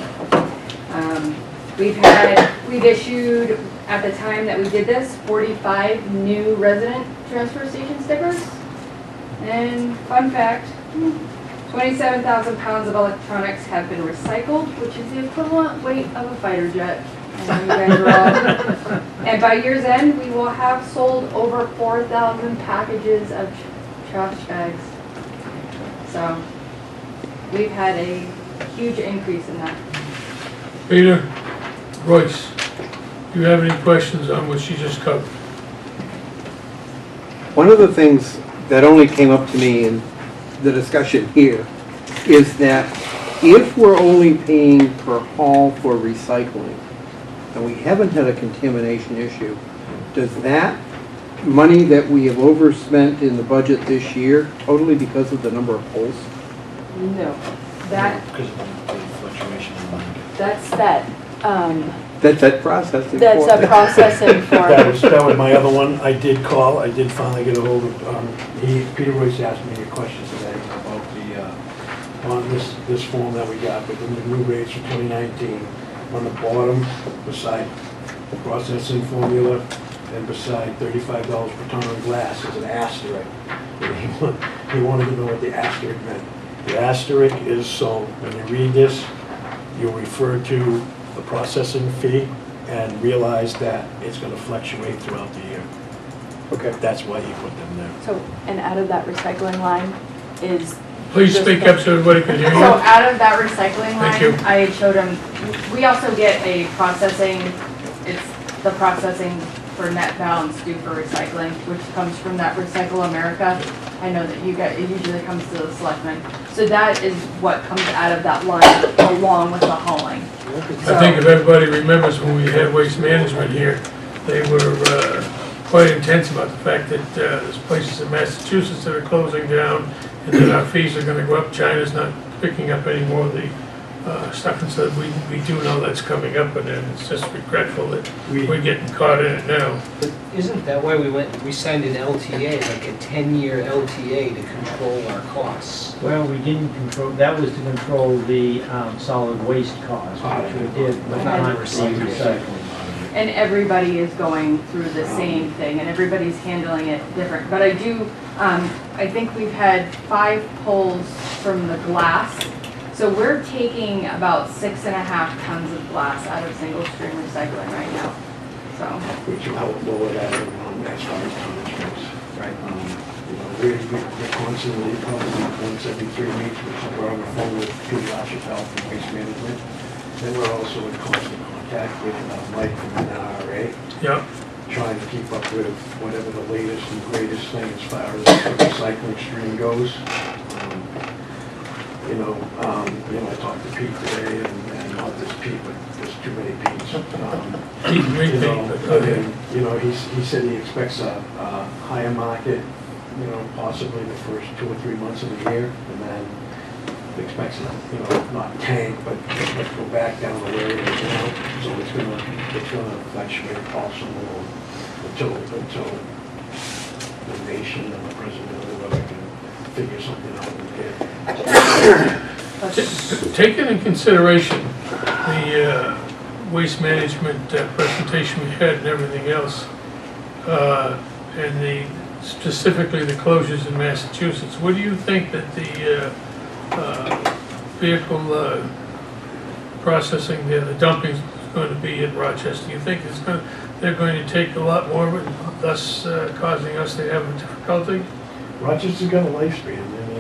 We've issued, at the time that we did this, 45 new resident transfer station stickers. And fun fact, 27,000 pounds of electronics have been recycled, which is the equivalent weight of a fighter jet. I know you guys are all. And by year's end, we will have sold over 4,000 packages of trash bags. So we've had a huge increase in that. Peter, Royce, do you have any questions on what she just covered? One of the things that only came up to me in the discussion here is that if we're only paying per haul for recycling, and we haven't had a contamination issue, does that money that we have overspent in the budget this year totally because of the number of pulls? No, that's That's processing. that's a processing for. That was my other one. I did finally get a hold of, Peter Royce asked me a question today about the on this form that we got with the new rates for 2019. On the bottom, beside the processing formula and beside $35 per ton on glass is an asterisk. And he wanted to know what the asterisk meant. The asterisk is so when you read this, you refer to the processing fee and realize that it's going to fluctuate throughout the year. Okay. That's why he put them there. So, and out of that recycling line is. Please speak up so everybody can hear So you. out of that recycling Thank you. line, I showed him, we also get a processing, it's the processing for net balance due for recycling, which comes from that Recycle America. I know that you get, it usually comes to the selectmen. So that is what comes out of that line along with the hauling. I think if everybody remembers when we had Waste Management here, they were quite intense about the fact that there's places in Massachusetts that are closing down and that our fees are gonna go up. China's not picking up any more of the stuff, and so we do know that's coming up, and then it's just regretful that we're getting caught in it now. But isn't that why we signed an LTA, like a 10-year LTA to control our costs? Well, we didn't control, that was to control the solid waste cost, which we did, but not the recycling. And everybody is going through the same thing, and everybody's handling it different. But I do, I think we've had 5 pulls from the glass. So we're taking about 6.5 tons of glass out of single stream recycling right now, so. Which will help lower that as far as tonnage goes. Right. You know, we're constantly, probably once every 3 weeks, we're on the phone with Pete LaChapelle from Waste Management. Then we're also in constant contact with Mike from the NRA, Yeah, trying to keep up with whatever the latest and greatest thing as far as the recycling stream goes. I talked to Pete today, and not this Pete, but there's too many Pete's. He said he expects a higher market, possibly the first 2 or 3 months of the year, and then expects it, not tank, but go back down the way it is now. So it's gonna fluctuate also more until the nation and the president or whoever can figure something out and get. taking in consideration the waste management presentation we had and everything else, and specifically the closures in Massachusetts, what do you think that the vehicle processing, the dumping is going to be in Rochester? Do you think they're going to take a lot more, thus causing us to have a difficulty? Rochester's got a lifespan, and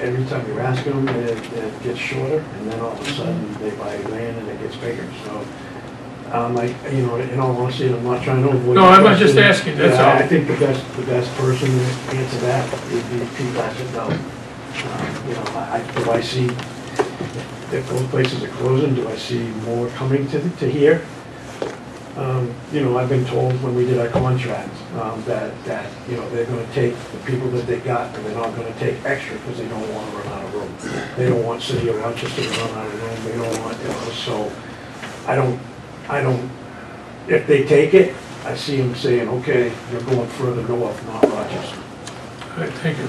every time you ask them, it gets shorter, and then all of a sudden they buy land and it gets bigger. So, in all honesty, I'm not trying to avoid. No, I'm not just asking. That's all. I think the best person to answer that would be Pete LaChapelle. Do I see if those places are closing? Do I see more coming to here? I've been told when we did our contract that they're going to take the people that they got, and they're not going to take extra because they don't want to run out of room. They don't want City of Rochester to run out of room. They don't want, so I don't. If they take it, I see them saying, okay, you're going further north, not Rochester. All right, thank you.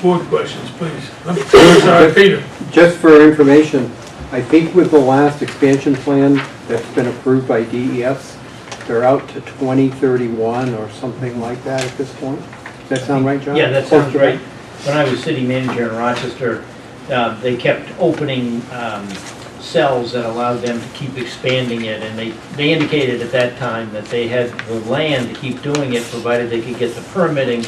Board questions, please. I'm sorry, Peter. Just for information, I think with the last expansion plan that's been approved by DES, they're out to 2031 or something like that at this point. Does that sound right, John? Yeah, that sounds right. When I was city manager in Rochester, they kept opening cells that allowed them to keep expanding it, and they indicated at that time that they had the land to keep doing it, provided they could get the permitting,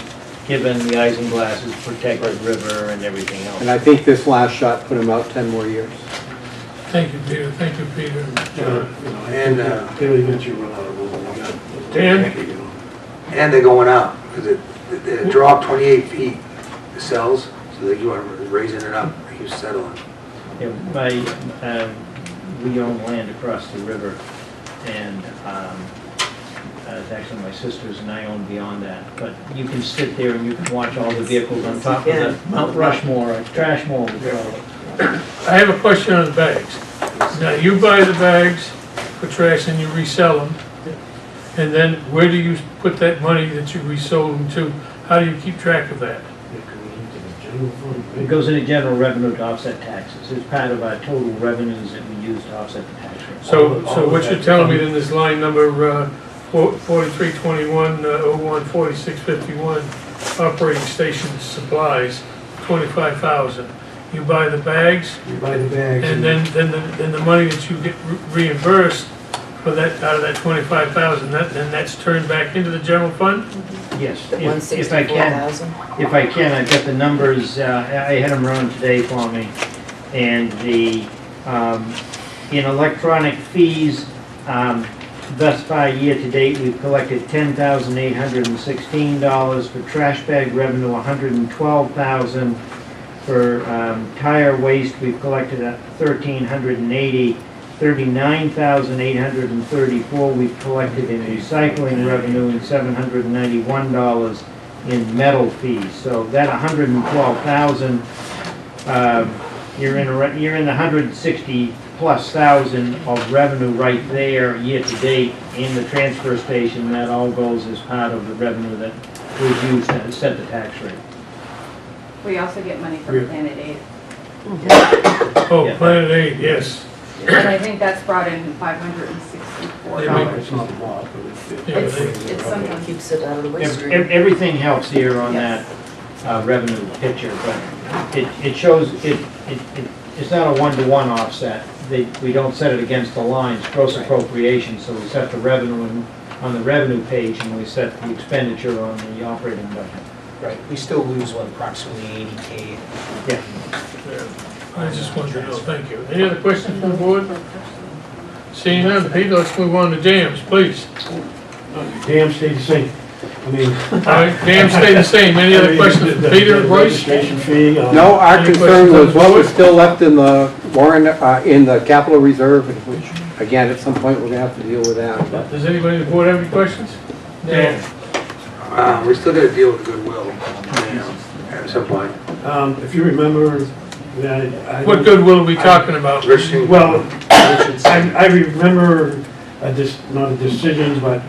given the isinglass's protected river and everything else. And I think this last shot put them out 10 more years. Thank you, Peter. Thank you, Peter. They'll eventually run out of room. Dan? And they're going up, because it dropped 28 feet, the cells, so they are raising it up, he's settling. Yeah, we own land across the river, and it's actually my sister's, and I own beyond that. But you can sit there and you can watch all the vehicles on top of the Mount Rushmore, or Trashmore, we call it. I have a question on the bags. Now, you buy the bags for trash and you resell them, and then where do you put that money that you resold them to? How do you keep track of that? They're coming into the general fund, It right? goes into general revenue to offset taxes. It's part of our total revenues that we use to offset the tax rate. So what you're telling me then is line number 4321, 01, 4651, operating station supplies, 25,000. You buy the bags, You buy the bags. and then the money that you get reimbursed for that, out of that 25,000, then that's turned back into the general fund? Yes, The if I can, 164,000? if I can, I've got the numbers, I had them run today for me. And in electronic fees, thus far, year-to-date, we've collected $10,816. For trash bag revenue, $112,000. For tire waste, we've collected $1,380. $39,834 we've collected in recycling revenue and $791 in metal fees. So that $112,000, you're in the $160,000+ of revenue right there year to date in the transfer station. That all goes as part of the revenue that was used to set the tax rate. We also get money from Planet Aid. Oh, Yeah. Planet Aid, yes. And I think that's brought in $564. It's not a lot, but Yeah, It's something. Keeps it out of the waste stream. Everything helps here on that Yes. revenue picture, but it shows, it's not a one-to-one offset. We don't set it against the lines, gross appropriation, so we set the revenue on the revenue page and we set the expenditure on the operating budget. Right, we still lose, what, approximately 80K? Yeah. I just wanted to know, thank you. Any other questions from the board? Seeing none, Peter, let's move on to dams, please. Dam stayed the same. I mean. All right, dams stay the same. Any other questions from Peter and Bryce? Registration fee. No, our Any concern questions on was the what was board? still left in the warrant, in the capital reserve, which, again, at some point, we're gonna have to deal with that, but. Does anybody on the board have any questions? Dan? We still gotta deal with goodwill, at some point. If you remember, that I. What goodwill are we talking about? Richardson. Well, I remember, not a decision, but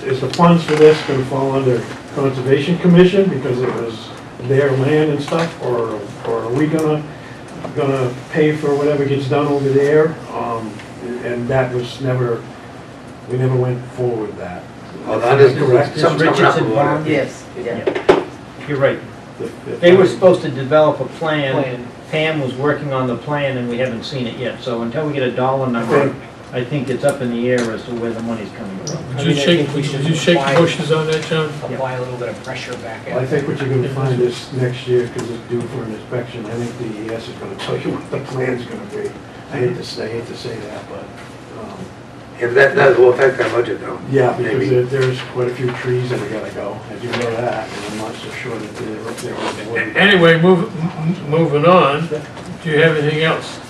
is the funds for this gonna fall under Conservation Commission because it was their land and stuff, or are we gonna pay for whatever gets done over there? And that was we never went forward with that. Oh, that is correct. Something's coming up Richardson with Bond? it. Yes, yeah. You're right. They were supposed to develop a plan. Pam was working on the plan and we haven't seen it yet. So until we get a dollar number, I think it's up in the air as to where the money's coming from. Would you shake the bushes on that, John? Apply a little bit of pressure back Well, I at think what you're gonna find is next year, because it's due for an inspection, I think the ES is gonna tell you what the plan's gonna be. I hate to say that, but, Yeah, that will affect our budget though. yeah, because Maybe. there's quite a few trees that are gotta go, I do know that, and I'm not so sure that they're on the way. Anyway, moving on, do you have anything else?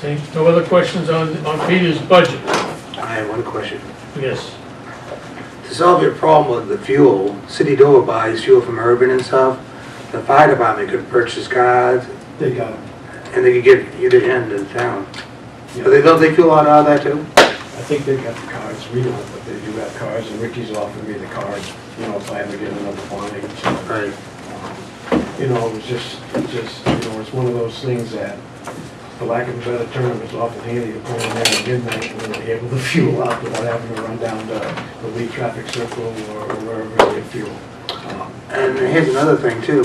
See, no other questions on Peter's budget? I have one question. Yes. To solve your problem with the fuel, City Dover buys fuel from Urban and stuff. The fire department could purchase cars They got them. and they could get either end of town. But don't they fuel out of that too? I think they got the cards, we don't, but they do have cards, and Ricky's offered me the cards, if I ever get another quantity. So, Right. it was just, it's one of those things that, for lack of a better term, it's awful handy to pull in there at midnight and be able to fuel up without having to run down the Lee traffic circle or wherever they fuel. And here's another thing too,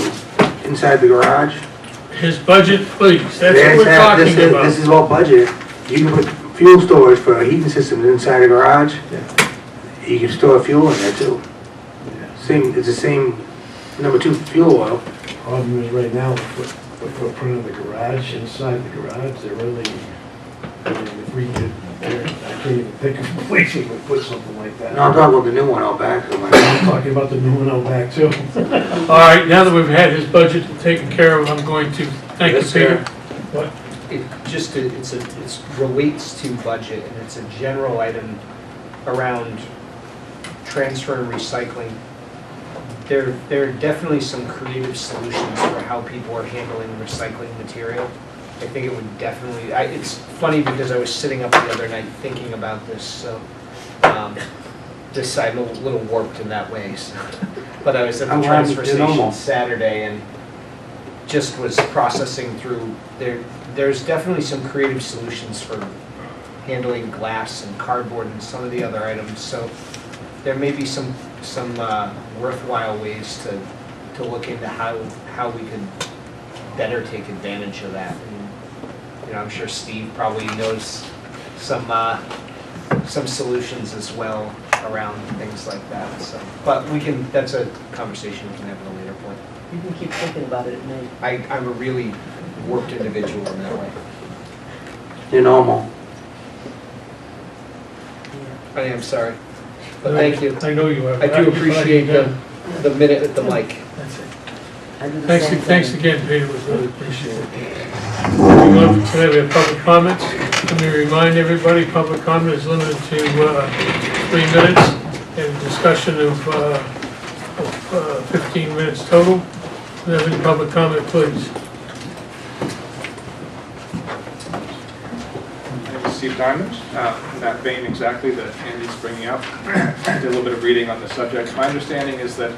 inside the garage. His budget, please, that's they what we're have- talking This about. is all budget. You can put fuel storage for heating systems inside the garage. You can store fuel in there too. It's the same number 2 fuel oil. Problem is right now, the footprint of the garage, inside the garage, they're really, if we could, I can't even think of a place we would put something like that. No, I'm talking about the new one out back somewhere. I'm talking about the new one out back too. All right, now that we've had his budget taken care of, I'm going to thank you, Yes, Peter. sir. What? It relates to budget, and it's a general item around transfer and recycling. There are definitely some creative solutions for how people are handling recycling material. I think it would definitely, it's funny because I was sitting up the other night thinking about this, so, I'm a little warped in that way, so. But I was at the I'm transfer glad you're normal. station Saturday and just was processing through, there's definitely some creative solutions for handling glass and cardboard and some of the other items, so there may be some worthwhile ways to look into how we could better take advantage of that. And, I'm sure Steve probably knows some solutions as well around things like that, so. But that's a conversation we can have at a later point. You can keep thinking about it at night. I'm a really warped individual in that way. You're normal. I am sorry, but thank you. I know you are. I do appreciate the minute at the mic. That's it. I do the same thing. Thanks again, Peter, it was really appreciated. Moving on for today, we have public comments. Let me remind everybody, public comment is limited to 3 minutes and discussion of 15 minutes total. If you have any public comment, please. My name is Steve Diamond. In that vein exactly that Andy's bringing up, I did a little bit of reading on the subject. My understanding is that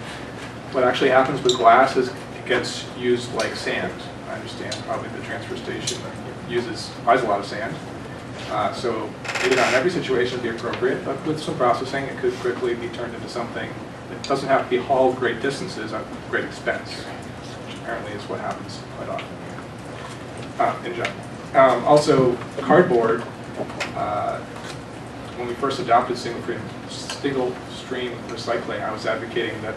what actually happens with glass is it gets used like sand. I understand probably the transfer station buys a lot of sand. So maybe not in every situation would be appropriate, but with some processing it could quickly be turned into something that doesn't have to be hauled great distances at great expense, which apparently is what happens quite often in general. Also, cardboard, when we first adopted single stream recycling, I was advocating that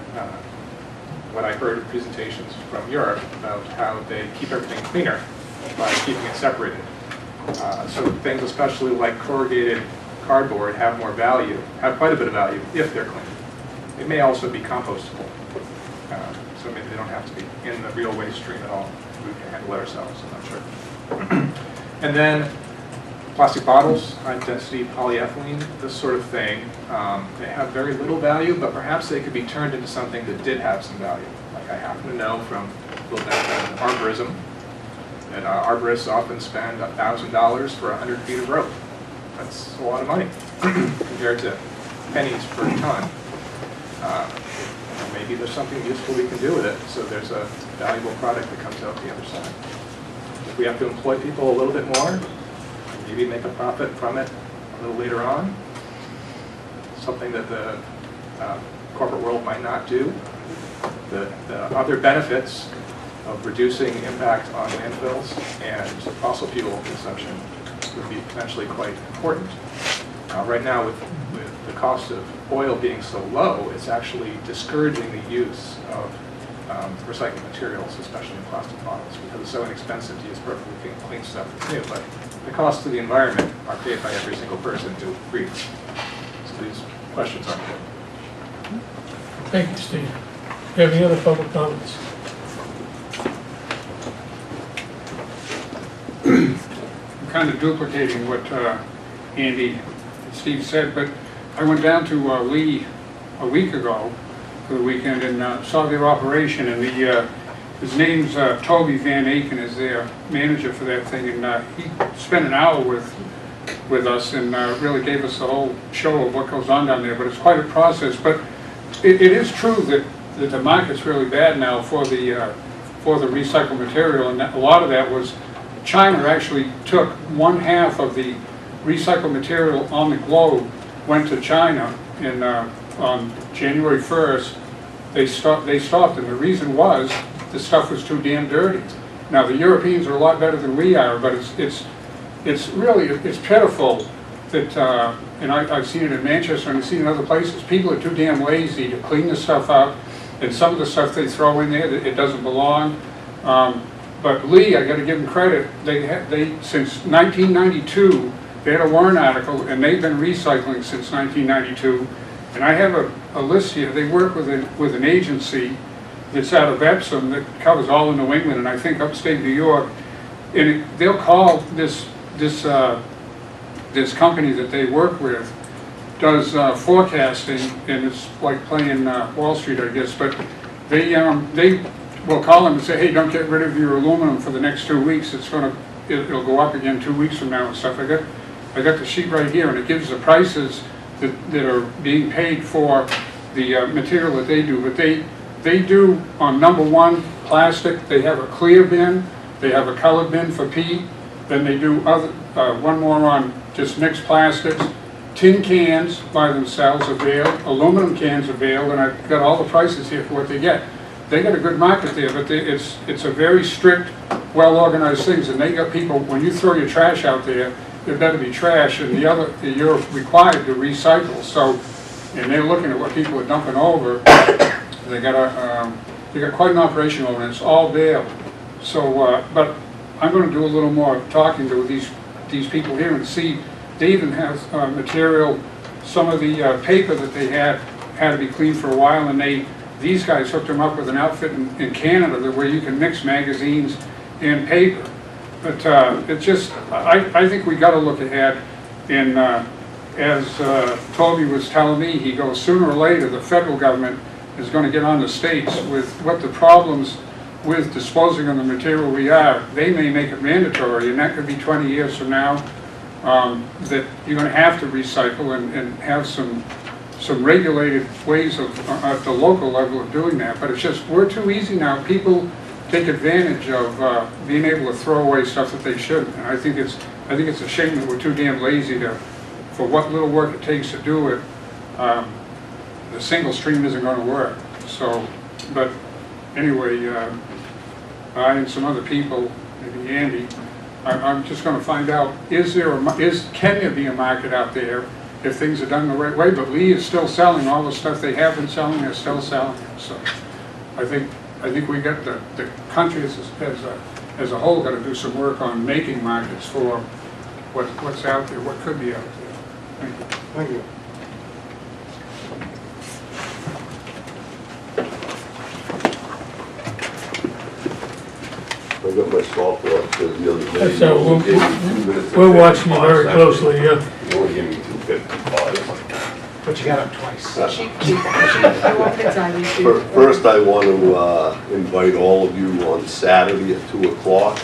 what I heard in presentations from Europe about how they keep everything cleaner by keeping it separated. So things especially like corrugated cardboard have quite a bit of value if they're clean. It may also be compostable, so maybe they don't have to be in the real waste stream at all. We can handle it ourselves, I'm not sure. And then plastic bottles, high-density polyethylene, this sort of thing, they have very little value, but perhaps they could be turned into something that did have some value. Like I happen to know from a little background in arborism, that arborists often spend $1,000 for 100 feet of rope. That's a lot of money compared to pennies per ton. Maybe there's something useful we can do with it, so there's a valuable product that comes out the other side. If we have to employ people a little bit more, maybe make a profit from it a little later on, something that the corporate world might not do. The other benefits of reducing impact on landfills and fossil fuel consumption would be potentially quite important. Right now, with the cost of oil being so low, it's actually discouraging the use of recycled materials, especially in plastic bottles, because it's so inexpensive to use perfectly clean stuff that's new. But the costs to the environment are paid by every single person who breathes. So these questions are important. Thank you, Steve. Do you have any other public comments? I'm kind of duplicating what Andy and Steve said, but I went down to Lee a week ago for the weekend and saw their operation, and his name's Toby Van Aken is their manager for that thing, and he spent an hour with us and really gave us the whole show of what goes on down there. But it's quite a process. But it is true that the market's really bad now for the recycled material, and a lot of that was China actually took 1/2 of the recycled material on the globe, went to China, and on January 1st, they stopped, and the reason was the stuff was too damn dirty. Now the Europeans are a lot better than we are, but it's really pitiful that, and I've seen it in Manchester and I've seen it in other places. People are too damn lazy to clean the stuff up, and some of the stuff they throw in there, it doesn't belong. But Lee, I got to give them credit. They since 1992. They had a Warren article, and they've been recycling since 1992. And I have a list here. They work with an agency that's out of Epsom that covers all of New England, and I think upstate New York. And they'll call this company that they work with does forecasting, and it's like playing Wall Street, I guess. But they will call them and say, "Hey, don't get rid of your aluminum for the next 2 weeks. It'll go up again 2 weeks from now and stuff." I got the sheet right here, and it gives the prices that are being paid for the material that they do, but they do on number one, plastic, they have a clear bin, they have a colored bin for peat, then they do other, one more on just mixed plastics, tin cans by themselves are veiled, aluminum cans are veiled, and I've got all the prices here for what they get. They got a good market there, but it's a very strict, well-organized things, and they got people, when you throw your trash out there, it better be trash, and the other, you're required to recycle, so, and they're looking at what people are dumping over, they got quite an operation over it, it's all veiled. So, but I'm gonna do a little more talking to these people here and see, they even have material, some of the paper that they had to be cleaned for a while, and these guys hooked them up with an outfit in Canada where you can mix magazines and paper. But it's just, I think we gotta look ahead, and as Toby was telling me, he goes, sooner or later, the federal government is gonna get on the states with what the problems with disposing of the material we have. They may make it mandatory, and that could be 20 years from now, that you're gonna have to recycle and have some regulated ways of, at the local level of doing that. But it's just, we're too easy now. People take advantage of being able to throw away stuff that they shouldn't. And I think it's a shame that we're too damn lazy for what little work it takes to do it. The single stream isn't going to work. So, but anyway, I and some other people, maybe Andy, I'm just going to find out, can there be a market out there if things are done the right way? But Lee is still selling all the stuff they have been selling, they're still selling it. So I think we got the country as a whole got to do some work on making markets for what's out there, what could be out there. Thank you. Thank you. I got my stopwatch the other day. That's how we're watching you very closely, yeah. You only gave me 255. But you got up twice. First, I want to invite all of you on Saturday at 2 o'clock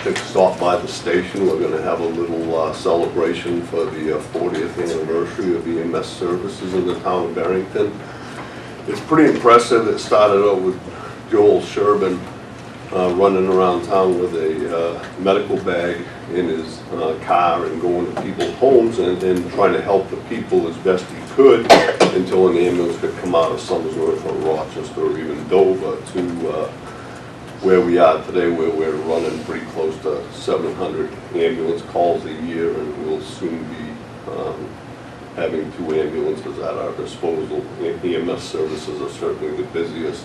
to stop by the station. We're going to have a little celebration for the 40th anniversary of EMS services in the town of Barrington. It's pretty impressive. It started out with Joel Sherbin running around town with a medical bag in his car and going to people's homes and trying to help the people as best he could until an ambulance could come out of Somersworth or Rochester or even Dover to where we are today, where we're running pretty close to 700 ambulance calls a year, and we'll soon be having 2 ambulances at our disposal. EMS services are certainly the busiest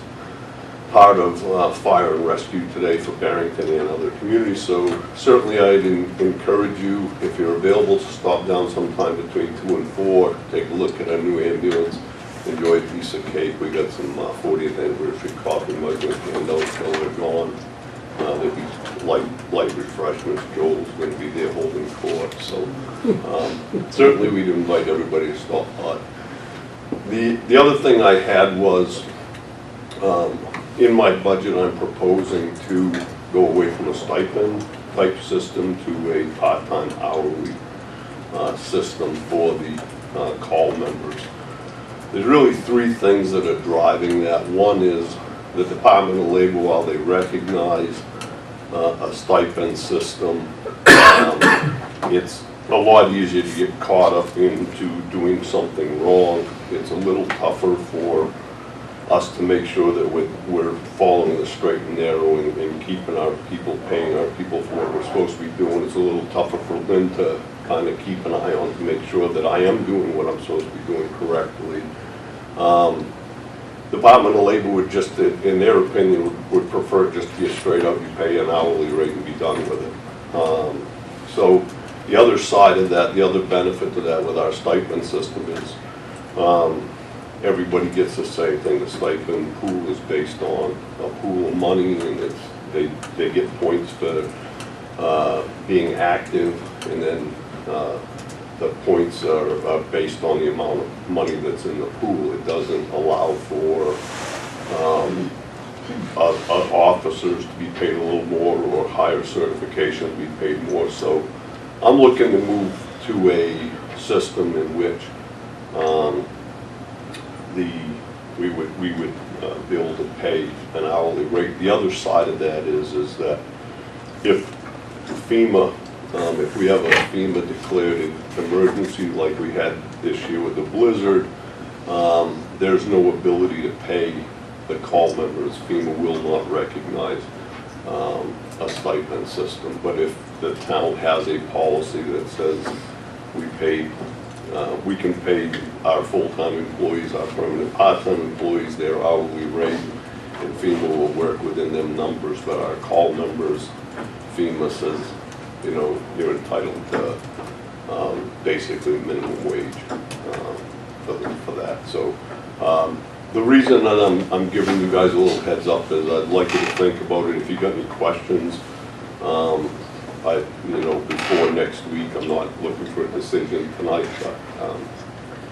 part of fire and rescue today for Barrington and other communities. So certainly I'd encourage you, if you're available, to stop down sometime between 2 and 4, take a look at our new ambulance, enjoy a piece of cake. We got some 40th anniversary coffee mugs with handouts till they're gone. There'll be light refreshments. Joel's going to be there holding court. So certainly we'd invite everybody to stop by. The other thing I had was, in my budget, I'm proposing to go away from a stipend type system to a part-time hourly system for the call members. There's really 3 things that are driving that. One is the Department of Labor, while they recognize a stipend system, it's a lot easier to get caught up into doing something wrong. It's a little tougher for us to make sure that we're following the straight and narrow and keeping our people, paying our people for what we're supposed to be doing. It's a little tougher for them to kind of keep an eye on to make sure that I am doing what I'm supposed to be doing correctly. Department of Labor would just, in their opinion, would prefer it just to be a straight up, you pay an hourly rate and be done with it. So the other side of that, the other benefit to that with our stipend system is everybody gets the same thing. The stipend pool is based on a pool of money, and they get points for being active, and then the points are based on the amount of money that's in the pool. It doesn't allow for officers to be paid a little more or higher certification to be paid more. So I'm looking to move to a system in which um, we would be able to pay an hourly rate. The other side of that is that if FEMA, if we have a FEMA declared emergency like we had this year with the blizzard, there's no ability to pay the call members. FEMA will not recognize a stipend system. But if the town has a policy that says we can pay our full-time employees, our permanent part-time employees, their hourly rate, and FEMA will work within them numbers. But our call members, FEMA says, you know, you're entitled to basically minimum wage for that. So the reason that I'm giving you guys a little heads up is I'd like you to think about it. If you got any questions, you know, before next week, I'm not looking for a decision tonight, but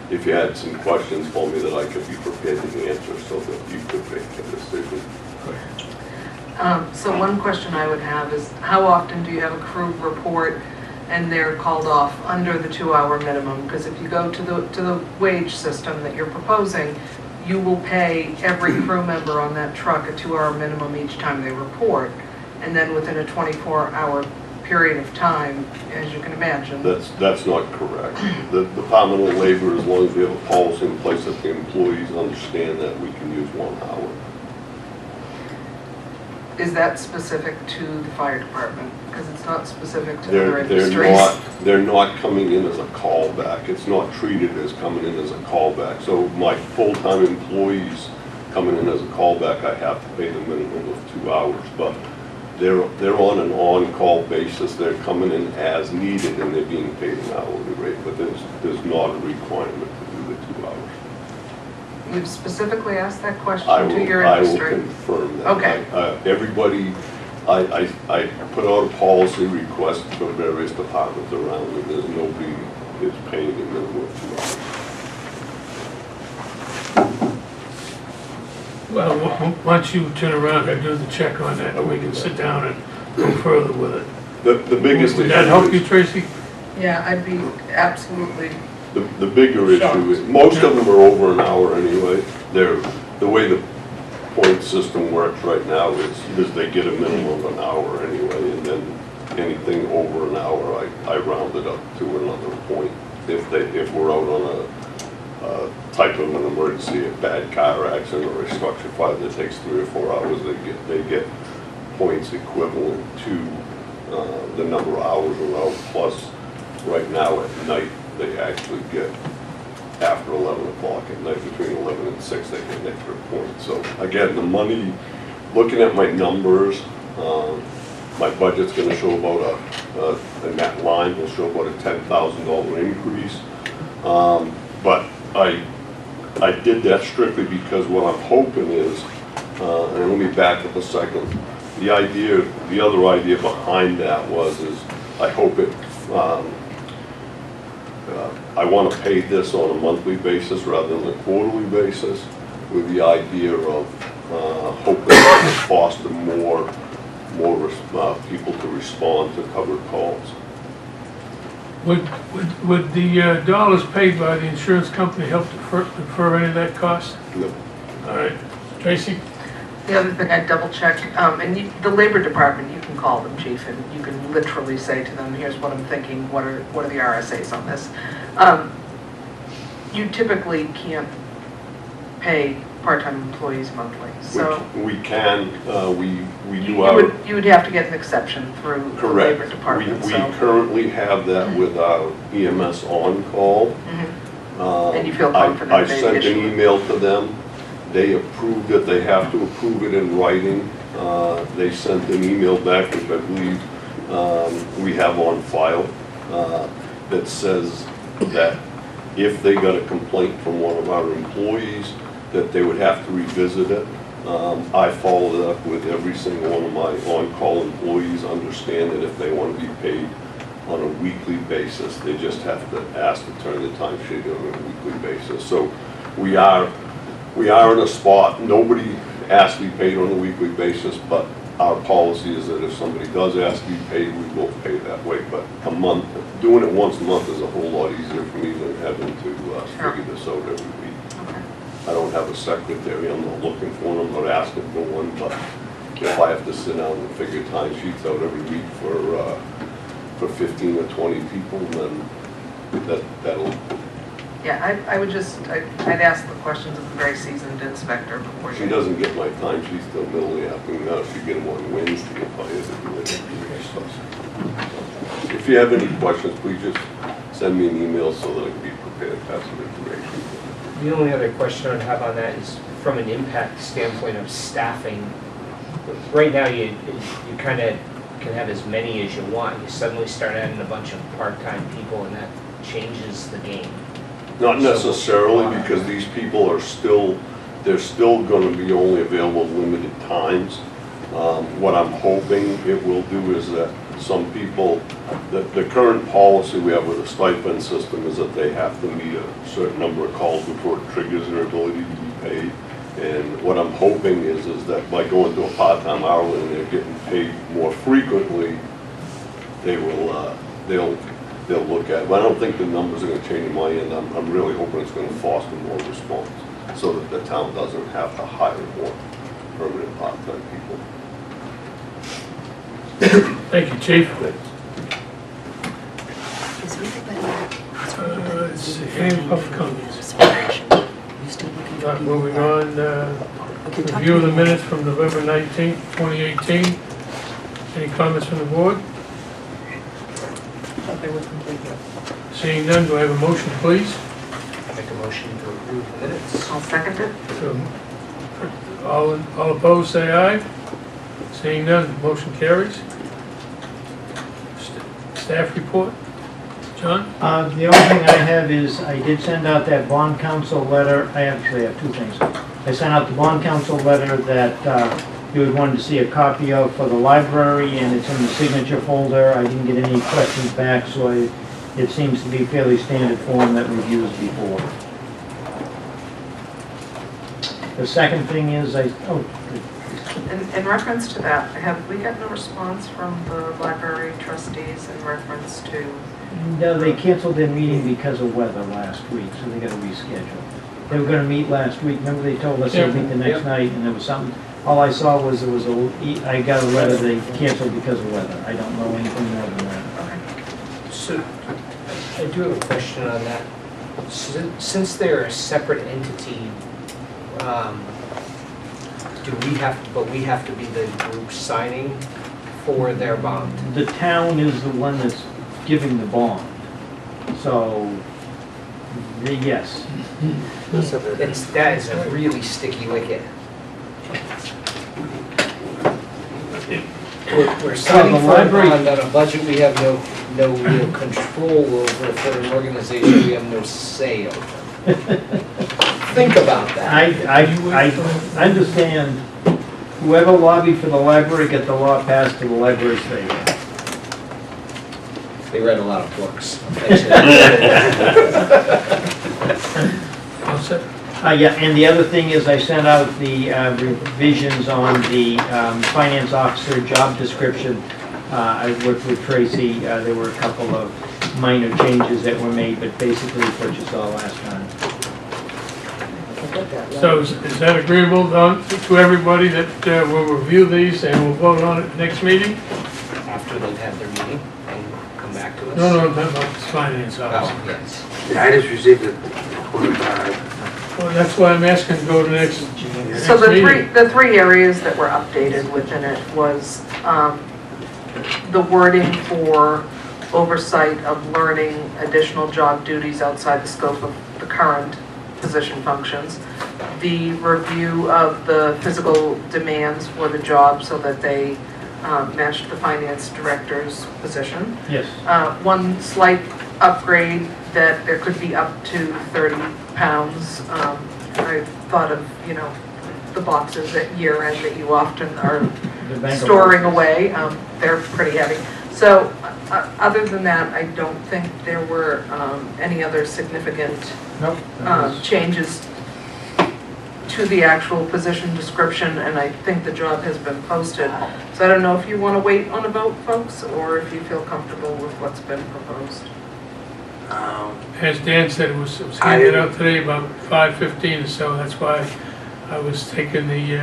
if you had some questions for me that I could be prepared to answer so that you could make a decision. So one question I would have is, how often do you have a crew report and they're called off under the 2-hour minimum? Because if you go to the wage system that you're proposing, you will pay every crew member on that truck a 2-hour minimum each time they report. And then within a 24-hour period of time, as you can imagine. That's not correct. The Department of Labor, as long as we have a policy in place that the employees understand that we can use 1 hour. Is that specific to the fire department? Because it's not specific to other industries. They're not coming in as a callback. It's not treated as coming in as a callback. So my full-time employees coming in as a callback, I have to pay the minimum of 2 hours. But they're on an on-call basis. They're coming in as needed and they're being paid an hourly rate. But there's not a requirement to do the 2 hours. You've specifically asked that question to your industry? I will confirm that. Okay. Everybody, I put out a policy request for various departments around, and there's nobody is paying a minimum of 2 hours. Well, once you turn around and do the check on that, we can sit down and go further with it. The biggest issue. Would that help you, Tracy? Yeah, I'd be absolutely. The bigger issue is, most of them are over an hour anyway. The way the point system works right now is they get a minimum of an hour anyway, and then anything over an hour, I round it up to another point. If we're out on a type of an emergency, a bad car accident or a structure fire that takes 3 or 4 hours, they get points equivalent to the number of hours we're out. Plus, right now at night, they actually get, after 11 o'clock at night, between 11 and 6, they get an extra point. So again, the money, looking at my numbers, my budget's gonna show about in that line will show about a $10,000 increase. But I did that strictly because what I'm hoping is, and let me back up a second, the other idea behind that is I hope it, I want to pay this on a monthly basis rather than a quarterly basis, with the idea of hoping to foster more people to respond to covered calls. Would the dollars paid by the insurance company help defer any of that cost? No. All right. Tracy? The other thing I'd double check, and the labor department, you can call them, chief, and you can literally say to them, here's what I'm thinking, what are the RSAs on this? You typically can't pay part-time employees monthly, so. We can, we do You would have to get an exception through the correct. labor department, We so. currently have that with our EMS on-call. And you feel confident I they sent issue an it? email to them. They approved it. They have to approve it in writing. They sent an email back, which I believe we have on file, that says that if they got a complaint from one of our employees, that they would have to revisit it. I followed up with every single one of my on-call employees, understand that if they want to be paid on a weekly basis, they just have to ask to turn the timesheet on a weekly basis. So we are in a spot, nobody asked to be paid on a weekly basis, but our policy is that if somebody does ask to be paid, we will pay that way, but a month, doing it once a month is a whole lot easier for me than having to figure this out every week. Okay. I don't have a secretary, I'm not looking for one, I'm not asking for one, but if I have to sit down and figure time sheets out every week for 15 or 20 people, then that'll, Yeah, I would just, I'd ask the questions of a very seasoned inspector before she you. doesn't get my time sheets till middle of the afternoon, now she get them on Wednesday if I have to do it. If you have any questions, please just send me an email so that I can be prepared to pass some information. The only other question I'd have on that is from an impact standpoint of staffing. Right now, you kind of can have as many as you want. You suddenly start adding a bunch of part-time people and that changes the game. Not necessarily, because these people are still, they're still gonna be only available limited times. What I'm hoping it will do is that some people, the current policy we have with the stipend system is that they have to meet a certain number of calls before it triggers their ability to be paid. And what I'm hoping is that by going to a part-time hourly and they're getting paid more frequently, they will, they'll look at, but I don't think the numbers are gonna change in my end. I'm really hoping it's gonna foster more response so that the town doesn't have to hire more permanent part-time people. Thank you, Chief. Is anybody Let's see, any public comments? You still looking for Not people? moving on, Okay, talk review to of the me. minutes from November 19th, 2018. Any comments from the board? Thought they were complete. Seeing none, do I have a motion, please? Make a motion to approve the minutes. I'll second it. All opposed, say aye. Seeing none, motion carries. Staff report? John? The only thing I have is, I did send out that bond council letter. I actually have two things. I sent out the bond council letter that you would want to see a copy of for the library, and it's in the signature folder. I didn't get any questions back, so it seems to be fairly standard form that we've used before. The second thing is, In reference to that, have we gotten a response from the library trustees in reference to? no, they canceled their meeting because of weather last week, so they gotta reschedule. They were gonna meet last week, remember they told us they'd meet the next night, and there was something, all I saw was there was I got a letter they canceled because of weather. I don't know anything more than that. So, I do have a question on that. Since they're a separate entity, we have to be the group signing for their bond? The town is the one that's giving the bond, so, yes. That is a really sticky wicket. We're signing for a bond on a budget we have no real control over, for an organization we have no say over. Think about that. I understand, whoever lobbied for the library got the law passed to the library's favor. They read a lot of books. All set? Yeah, and the other thing is I sent out the revisions on the finance officer job description. I worked with Tracy, there were a couple of minor changes that were made, but basically what you saw last time. So is that agreeable to everybody that we'll review these and we'll vote on it next meeting? After they've had their meeting and come back to us? No, it's finance officer. Oh, yes. Yeah, I just received it. Well, that's why I'm asking to go to next So meeting. the three areas that were updated within it was the wording for oversight of learning additional job duties outside the scope of the current position functions, the review of the physical demands for the job so that they matched the finance director's position. Yes. One slight upgrade that there could be up to 30 pounds. I thought of, the boxes at year end that you often are storing away. They're pretty heavy. So other than that, I don't think there were any other significant Nope. changes to the actual position description, and I think the job has been posted. So I don't know if you want to wait on a vote, folks, or if you feel comfortable with what's been proposed. As Dan said, it was handed out today about 5:15 or so, that's why I was taking the,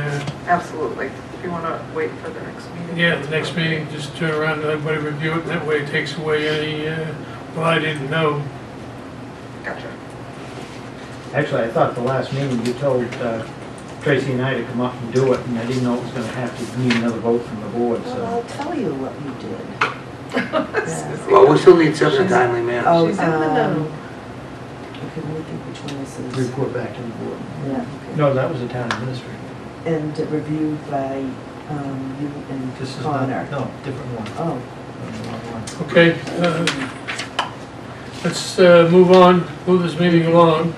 Absolutely. If you want to wait for the next meeting. yeah, the next meeting, just turn around and let everybody review it, and that way it takes away any, well, I didn't know. Gotcha. Actually, I thought the last meeting you told Tracy and I to come up and do it, and I didn't know it was gonna have to need another vote from the board, Well, so. I'll tell you what you did. Yeah. Well, we still need something timely, man. Oh, She's in the know. Okay, let me think which one this is. Report back to the board. Yeah, okay. No, that was the town administrator. And reviewed by you and This is Connor. not, no, different one. Oh, Okay, let's move on, move this meeting along.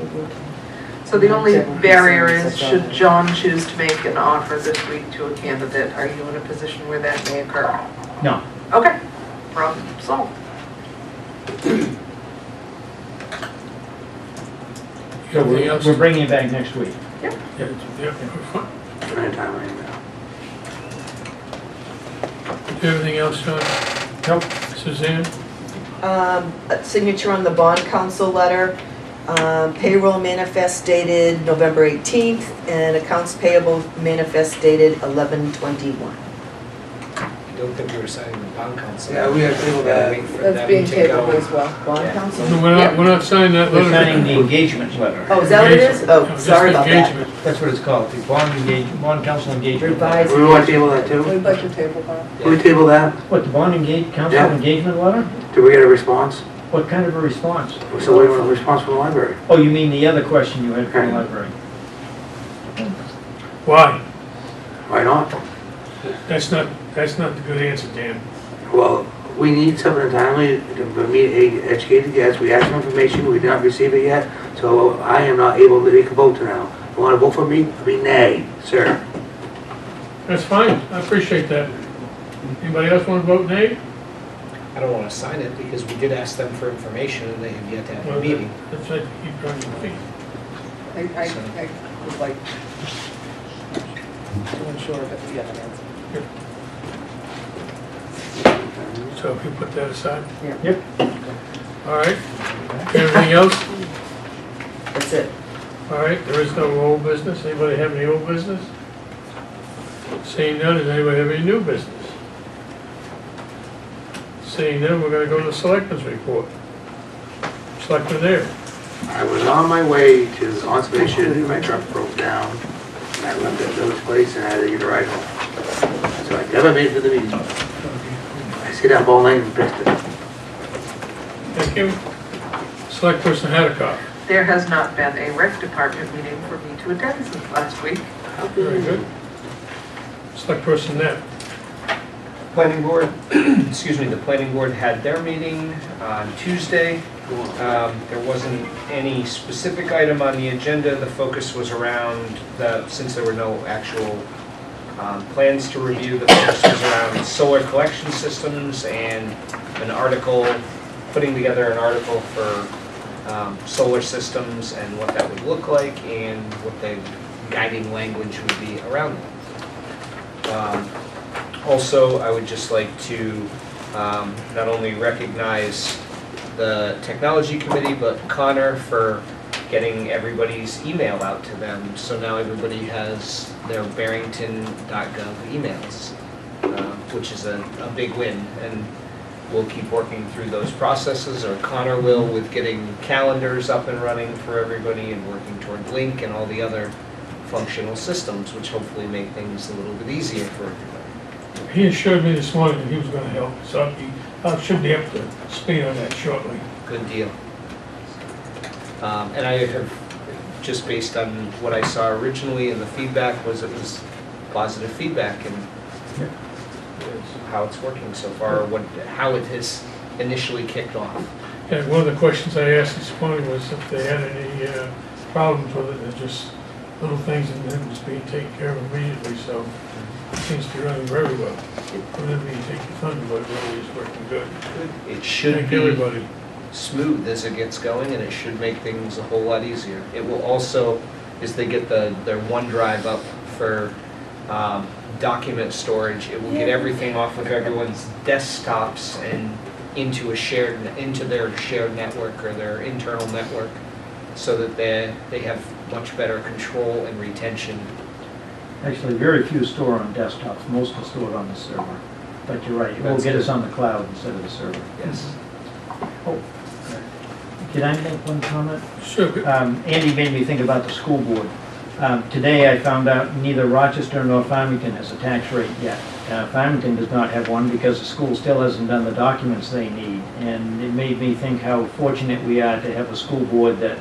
So the only barrier is, should John choose to make an offer this week to a candidate, are you in a position where that may occur? No, Okay, problem solved. Anything else? we're bringing it back next week. Yep, we're fine. Trying to time right now. Everything else, John? Nope. Suzanne? a signature on the bond council letter, payroll manifest dated November 18th, and accounts payable manifest dated 11/21. I don't think we were signing the bond council. Yeah, we have to table that. Wait for That's them being to tabled go. as well. Bond Yeah. council? No, we're not signing that letter. We're signing the engagement letter. Oh, is that what it is? Oh, Just sorry about that. engagement. That's what it's called, the bond council engagement. letter. Revised. We want to table that too? We'd like to table that. Can we table that? What, the bond council Yeah. engagement letter? Do we get a response? What kind of a response? So we want a response from the library. Oh, you mean the other question you had from the library? Why? Why not? That's not the good answer, Dan. Well, we need something timely for me to educate the guests. We asked for information, we did not receive it yet, so I am not able to make a vote now. If you want to vote for me, I mean nay, sir. That's fine, I appreciate that. Anybody else want to vote nay? I don't want to sign it because we did ask them for information and they have yet to have Well, a meeting. That's right, keep on your feet. I would like to ensure that we have an answer. So if you put that aside. Yep. All right. Anything else? That's it. All right, there is no old business. Anybody have any old business? Seeing none, does anybody have any new business? Seeing none, we're gonna go to the selectmen's report. Selectmen there. I was on my way to the conservation and my truck broke down. And I left at Village Place and I had to get a ride home. So I never made it to the meeting. I stayed up all night and fixed it. Thank you. Select person Haddock. There has not been a rec department meeting for me to attend since last week. Very good. Select person Net. Planning board, excuse me, the planning board had their meeting on Tuesday. There wasn't any specific item on the agenda. The focus was around since there were no actual plans to review, the focus was around solar collection systems and an article, putting together an article for solar systems and what that would look like and what the guiding language would be around that. Also, I would just like to not only recognize the technology committee, but Connor for getting everybody's email out to them. So now everybody has their barrington.gov emails, which is a big win. And we'll keep working through those processes, or Connor will, with getting calendars up and running for everybody and working toward Link and all the other functional systems, which hopefully make things a little bit easier for everybody. He assured me this morning that he was gonna help, so I should be able to speed on that shortly. Good deal. And I have, just based on what I saw originally and the feedback, it was positive feedback and how it's working so far, how it has initially kicked off. And one of the questions I asked this morning was if they had any problems with it, and just little things, and then it was being taken care of immediately, so it seems to be running very well. I didn't mean to take your thunder, but it really is working good. It should Thank be everybody. smooth as it gets going, and it should make things a whole lot easier. It will also is they get their OneDrive up for document storage. It will get everything off of everyone's desktops and into their shared network or their internal network, so that they have much better control and retention. Actually, very few store on desktops, most are stored on the server. But you're right, it will That's get good. us on the cloud instead of the server. Yes. Can I make one comment? Sure. Andy made me think about the school board. Today I found out neither Rochester nor Farmington has a tax rate yet. Farmington does not have one because the school still hasn't done the documents they need. And it made me think how fortunate we are to have a school board that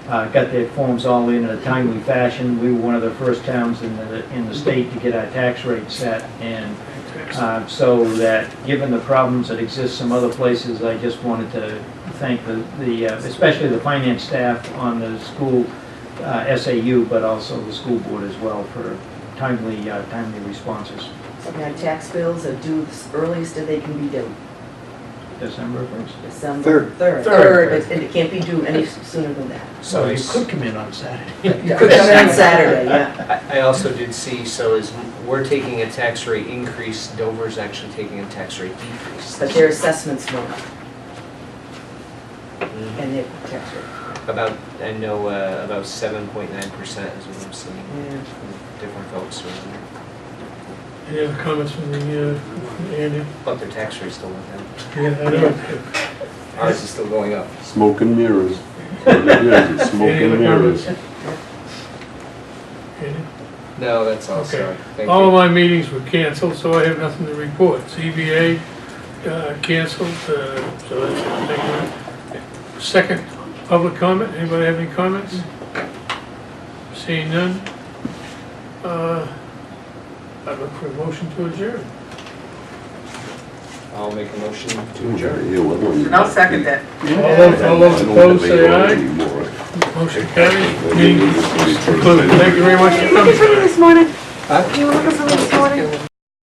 got their forms all in a timely fashion. We were one of the first towns in the state to get our tax rate set. And so that, given the problems that exist some other places, I just wanted to thank especially the finance staff on the school SAU, but also the school board as well for timely responses. So our tax bills are due the earliest that they can be due. December 1st. December Third. 3rd, and it can't be due any sooner than that. So you could come in on Saturday. You could come in on Saturday, yeah. I also did see, so as we're taking a tax rate increase, Dover's actually taking a tax rate decrease. But their assessments went up, and their tax rate. I know about 7.9% is what I'm seeing Yeah. from different folks around there. Any other comments from Andy? But their tax rate still went down. Yeah, I know. Ours is still going up. Smoke and mirrors. That's what it is, it's smoke Any and other mirrors. comments? Andy? No, that's all, Okay. sorry. Thank All of you. my meetings were canceled, so I have nothing to report. CBA canceled, so that's it. Second, public comment. Anybody have any comments? Seeing none. I look for a motion to adjourn. I'll make a motion to adjourn. Yeah, well, And I'll second that. All those opposed, say aye. Motion carried. Meeting is concluded. Thank you very much for coming tonight. This morning? You want to look at something this morning?